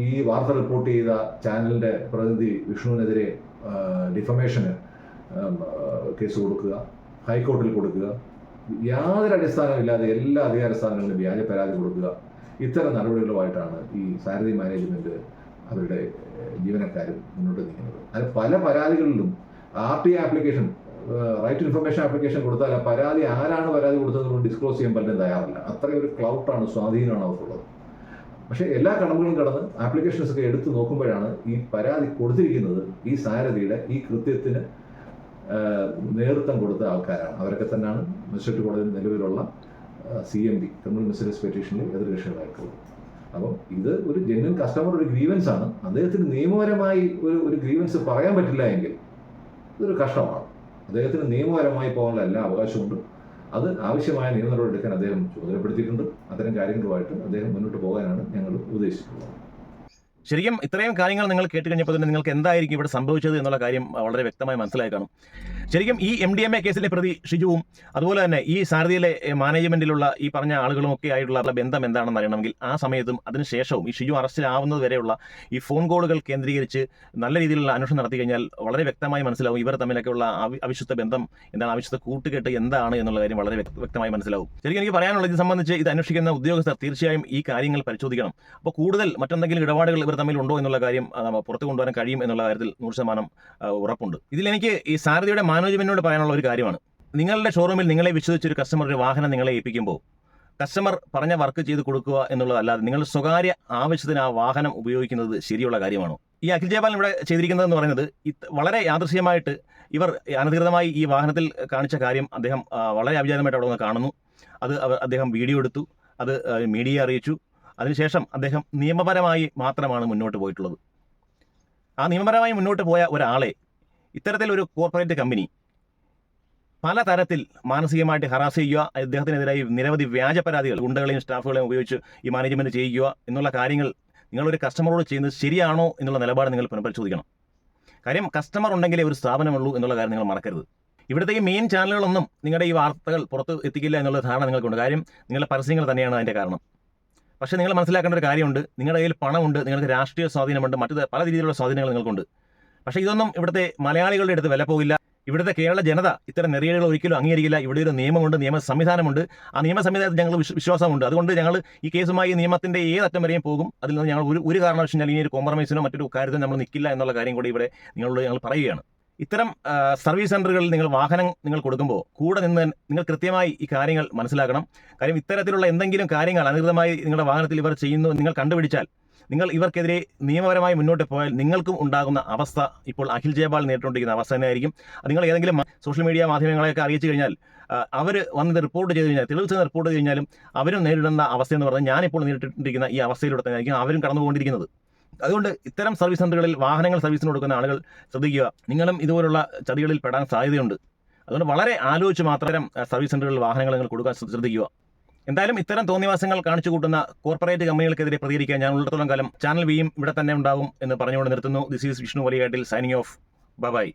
ഈ വാർത്ത റിപ്പോർട്ട് ചെയ്ത ചാനലിൻ്റെ പ്രതിനിധി വിഷ്ണുവിനെതിരെ ഡിഫമേഷന് കേസ് കൊടുക്കുക, ഹൈക്കോർട്ടിൽ കൊടുക്കുക, യാതൊരു അടിസ്ഥാനമില്ലാതെ എല്ലാ അധികാര സ്ഥാനങ്ങളിലും വ്യാജ പരാതി കൊടുക്കുക, ഇത്തരം നടപടികളുമായിട്ടാണ് ഈ സാരഥി മാനേജ്മെൻറ്റ് അവരുടെ ജീവനക്കാരും മുന്നോട്ട് നീങ്ങുന്നത്. അത് പല പരാതികളിലും RTA application, right to information application കൊടുത്താൽ ആ പരാതി ആരാണ് പരാതി കൊടുത്തതെന്ന് ഡിസ്ക്ലോസ് ചെയ്യാൻ പറ്റുന്ന തയ്യാറില്ല. അത്രയും ഒരു ക്ലൗട്ടാണ്, സ്വാധീനമാണ് അവർക്കുള്ളത്. പക്ഷേ എല്ലാ കടമ്പകളും കടന്ന് ആപ്ലിക്കേഷൻസ് ഒക്കെ എടുത്ത് നോക്കുമ്പോഴാണ് ഈ പരാതി കൊടുത്തിരിക്കുന്നത് ഈ സാരഥിയുടെ ഈ കൃത്യത്തിന് നേതൃത്വം കൊടുത്ത ആൾക്കാരാണ്. അവരൊക്കെ തന്നെയാണ് മജിസ്ട്രേറ്റ് കോടതിയിൽ നിലവിലുള്ള CMD, ക്രിമിനൽ മിസ്ലീനിയസ് പെറ്റീഷനിൽ എതിർകക്ഷികളായിട്ടുള്ളത്. അപ്പം ഇത് ഒരു ജെന്യൂൻ കസ്റ്റമർ ഒരു ഗ്രീവൻസ് ആണ്. അദ്ദേഹത്തിന് നിയമപരമായി ഒരു ഗ്രീവൻസ് പറയാൻ പറ്റില്ല എങ്കിൽ ഇതൊരു കഷ്ടമാണ്. അദ്ദേഹത്തിന് നിയമപരമായി പോകാനുള്ള എല്ലാ അവകാശമുണ്ട്. അത് ആവശ്യമായ നിയമ നടപടി എടുക്കാൻ അദ്ദേഹം ചുമതലപ്പെടുത്തിയിട്ടുണ്ട്. അത്തരം കാര്യങ്ങളുമായിട്ട് അദ്ദേഹം മുന്നോട്ട് പോകാനാണ് ഞങ്ങൾ ഉദ്ദേശിച്ചിട്ടുള്ളത്. ശരിക്കും ഇത്രയും കാര്യങ്ങൾ നിങ്ങൾ കേട്ട് കഴിഞ്ഞപ്പോൾ തന്നെ നിങ്ങൾക്ക് എന്തായിരിക്കും ഇവിടെ സംഭവിച്ചത് എന്നുള്ള കാര്യം വളരെ വ്യക്തമായി മനസ്സിലായി കാണും. ശരിക്കും ഈ MDMA കേസിലെ പ്രതി ഷിജുവും അതുപോലെ തന്നെ ഈ സാരഥിയിലെ മാനേജ്മെന്റിലുള്ള ഈ പറഞ്ഞ ആളുകളും ഒക്കെ ആയിട്ടുള്ള ബന്ധം എന്താണെന്ന് അറിയണമെങ്കിൽ ആ സമയത്തും അതിനുശേഷവും ഈ ഷിജു അറസ്റ്റിലാവുന്നത് വരെയുള്ള ഈ ഫോൺ കോളുകൾ കേന്ദ്രീകരിച്ച് നല്ല രീതിയിലുള്ള അന്വേഷണം നടത്തി കഴിഞ്ഞാൽ വളരെ വ്യക്തമായി മനസ്സിലാവും ഇവർ തമ്മിലൊക്കെയുള്ള അവിശുദ്ധ ബന്ധം എന്താണ്, അവിശുദ്ധ കൂട്ടുകെട്ട് എന്താണ് എന്നുള്ള കാര്യം വളരെ വ്യക്തമായി മനസ്സിലാവും. ശരിക്കും എനിക്ക് പറയാനുള്ള ഇത് സംബന്ധിച്ച് ഇത് അന്വേഷിക്കുന്ന ഉദ്യോഗസ്ഥർ തീർച്ചയായും ഈ കാര്യങ്ങൾ പരിശോധിക്കണം. അപ്പോൾ കൂടുതൽ മറ്റെന്തെങ്കിലും ഇടപാടുകൾ ഇവർ തമ്മിലുണ്ടോ എന്നുള്ള കാര്യം പുറത്തു കൊണ്ടുവരാൻ കഴിയും എന്നുള്ള കാര്യത്തിൽ 100% ഉറപ്പുണ്ട്. ഇതിലെനിക്ക് ഈ സാരഥിയുടെ മാനേജ്മെന്റിനോട് പറയാനുള്ള ഒരു കാര്യമാണ്, നിങ്ങളുടെ ഷോറൂമിൽ നിങ്ങളെ വിശ്വസിച്ചൊരു കസ്റ്റമർ ഒരു വാഹനം നിങ്ങളെ ഏൽപ്പിക്കുമ്പോൾ കസ്റ്റമർ പറഞ്ഞ വർക്ക് ചെയ്ത് കൊടുക്കുക എന്നുള്ളതല്ലാതെ നിങ്ങൾ സ്വകാര്യ ആവശ്യത്തിന് ആ വാഹനം ഉപയോഗിക്കുന്നത് ശരിയുള്ള കാര്യമാണോ? ഈ അഖിൽ ജയപാലൻ ഇവിടെ ചെയ്തിരിക്കുന്നതെന്ന് പറയുന്നത് വളരെ യാദൃശ്യമായിട്ട് ഇവർ അനധികൃതമായി ഈ വാഹനത്തിൽ കാണിച്ച കാര്യം അദ്ദേഹം വളരെ അവിചാരിതമായിട്ട് അവിടെ നിന്ന് കാണുന്നു. അത് അദ്ദേഹം വീഡിയോ എടുത്തു, അത് മീഡിയയെ അറിയിച്ചു. അതിനുശേഷം അദ്ദേഹം നിയമപരമായി മാത്രമാണ് മുന്നോട്ട് പോയിട്ടുള്ളത്. ആ നിയമപരമായി മുന്നോട്ട് പോയ ഒരാളെ ഇത്തരത്തിലൊരു കോർപ്പറേറ്റ് കമ്പനി പലതരത്തിൽ മാനസികമായിട്ട് ഹറാസ് ചെയ്യുക, അദ്ദേഹത്തിനെതിരായി നിരവധി വ്യാജ പരാതികൾ ഗുണ്ടകളെയും സ്റ്റാഫുകളെയും ഉപയോഗിച്ച് ഈ മാനേജ്മെൻറ്റ് ചെയ്യുക എന്നുള്ള കാര്യങ്ങൾ നിങ്ങളൊരു കസ്റ്റമറോട് ചെയ്യുന്നത് ശരിയാണോ എന്നുള്ള നിലപാട് നിങ്ങൾ പുനഃപരിശോധിക്കണം. കാര്യം കസ്റ്റമർ ഉണ്ടെങ്കിലേ ഒരു സ്ഥാപനമുള്ളൂ എന്നുള്ള കാര്യം നിങ്ങൾ മറക്കരുത്. ഇവിടുത്തെ ഈ മെയിൻ ചാനലുകളൊന്നും നിങ്ങളുടെ ഈ വാർത്തകൾ പുറത്ത് എത്തിക്കില്ല എന്നുള്ള ധാരണ നിങ്ങൾക്കുണ്ട്. കാര്യം നിങ്ങളുടെ പരസ്യങ്ങൾ തന്നെയാണ് അതിൻ്റെ കാരണം. പക്ഷേ നിങ്ങൾ മനസ്സിലാക്കേണ്ട ഒരു കാര്യമുണ്ട്, നിങ്ങളുടെ കയ്യിൽ പണമുണ്ട്, നിങ്ങൾക്ക് രാഷ്ട്രീയ സ്വാധീനമുണ്ട്, മറ്റു പല രീതിയിലുള്ള സ്വാധീനങ്ങൾ നിങ്ങൾക്കുണ്ട്. പക്ഷേ ഇതൊന്നും ഇവിടുത്തെ മലയാളികളുടെ അടുത്ത് വില പോകില്ല. ഇവിടുത്തെ കേരള ജനത ഇത്തരം നെറിയലുകൾ ഒരിക്കലും അംഗീകരിക്കില്ല. ഇവിടെ ഒരു നിയമമുണ്ട്, നിയമ സംവിധാനമുണ്ട്. ആ നിയമ സംവിധാനത്തിൽ ഞങ്ങൾ വിശ്വാസമുണ്ട്. അതുകൊണ്ട് ഞങ്ങൾ ഈ കേസുമായി നിയമത്തിൻ്റെ ഏതറ്റം വരെയും പോകും. അതിൽ നിന്ന് ഞങ്ങൾ ഒരു കാരണവശാലും ഇനി ഒരു കോംപ്രമൈസിനോ മറ്റൊരു കാര്യത്തിൽ നമ്മൾ നിൽക്കില്ല എന്നുള്ള കാര്യം കൂടി ഇവിടെ നിങ്ങളോട് ഞങ്ങൾ പറയുകയാണ്. ഇത്തരം സർവീസ് സെൻ്ററുകളിൽ നിങ്ങൾ വാഹനം കൊടുക്കുമ്പോൾ കൂടെ നിന്ന് നിങ്ങൾ കൃത്യമായി ഈ കാര്യങ്ങൾ മനസ്സിലാക്കണം. കാര്യം ഇത്തരത്തിലുള്ള എന്തെങ്കിലും കാര്യങ്ങൾ അനധികൃതമായി നിങ്ങളുടെ വാഹനത്തിൽ ഇവർ ചെയ്യുന്നു നിങ്ങൾ കണ്ടുപിടിച്ചാൽ നിങ്ങൾ ഇവർക്കെതിരെ നിയമപരമായി മുന്നോട്ട് പോയാൽ നിങ്ങൾക്കും ഉണ്ടാകുന്ന അവസ്ഥ ഇപ്പോൾ അഖിൽ ജയപാൽ നേരിട്ടുകൊണ്ടിരിക്കുന്ന അവസ്ഥ തന്നെയായിരിക്കും. നിങ്ങൾ ഏതെങ്കിലും സോഷ്യൽ മീഡിയ മാധ്യമങ്ങളെയൊക്കെ അറിയിച്ചു കഴിഞ്ഞാൽ അവർ വന്നത് റിപ്പോർട്ട് ചെയ്ത് കഴിഞ്ഞാൽ തെളിവ് റിപ്പോർട്ട് ചെയ്ത് കഴിഞ്ഞാലും അവരും നേരിടുന്ന അവസ്ഥയെന്ന് പറഞ്ഞാൽ ഞാനിപ്പോൾ നേരിട്ടിരിക്കുന്ന ഈ അവസ്ഥയിലൂടെ തന്നെയായിരിക്കും അവരും കടന്നുപോകൊണ്ടിരിക്കുന്നത്. അതുകൊണ്ട് ഇത്തരം സർവീസ് സെൻ്ററുകളിൽ വാഹനങ്ങൾ സർവീസിന് കൊടുക്കുന്ന ആളുകൾ ശ്രദ്ധിക്കുക. നിങ്ങളും ഇതുപോലുള്ള ചതികളിൽ പെടാൻ സാധ്യതയുണ്ട്. അതുകൊണ്ട് വളരെ ആലോചിച്ച് മാത്രം സർവീസ് സെൻ്ററുകളിൽ വാഹനങ്ങൾ നിങ്ങൾ കൊടുക്കാൻ ശ്രദ്ധിക്കുക. എന്തായാലും ഇത്തരം തോന്നിവാസങ്ങൾ കാണിച്ചു കൂട്ടുന്ന കോർപ്പറേറ്റ് കമ്പനികൾക്കെതിരെ പ്രതികരിക്കാൻ ഞാൻ ഉള്ളിടത്തോളം കാലം ചാനൽ വിയും ഇവിടെ തന്നെ ഉണ്ടാകും എന്ന് പറഞ്ഞുകൊണ്ട് നിർത്തുന്നു. This is Vishnu Valiyattil signing off. By.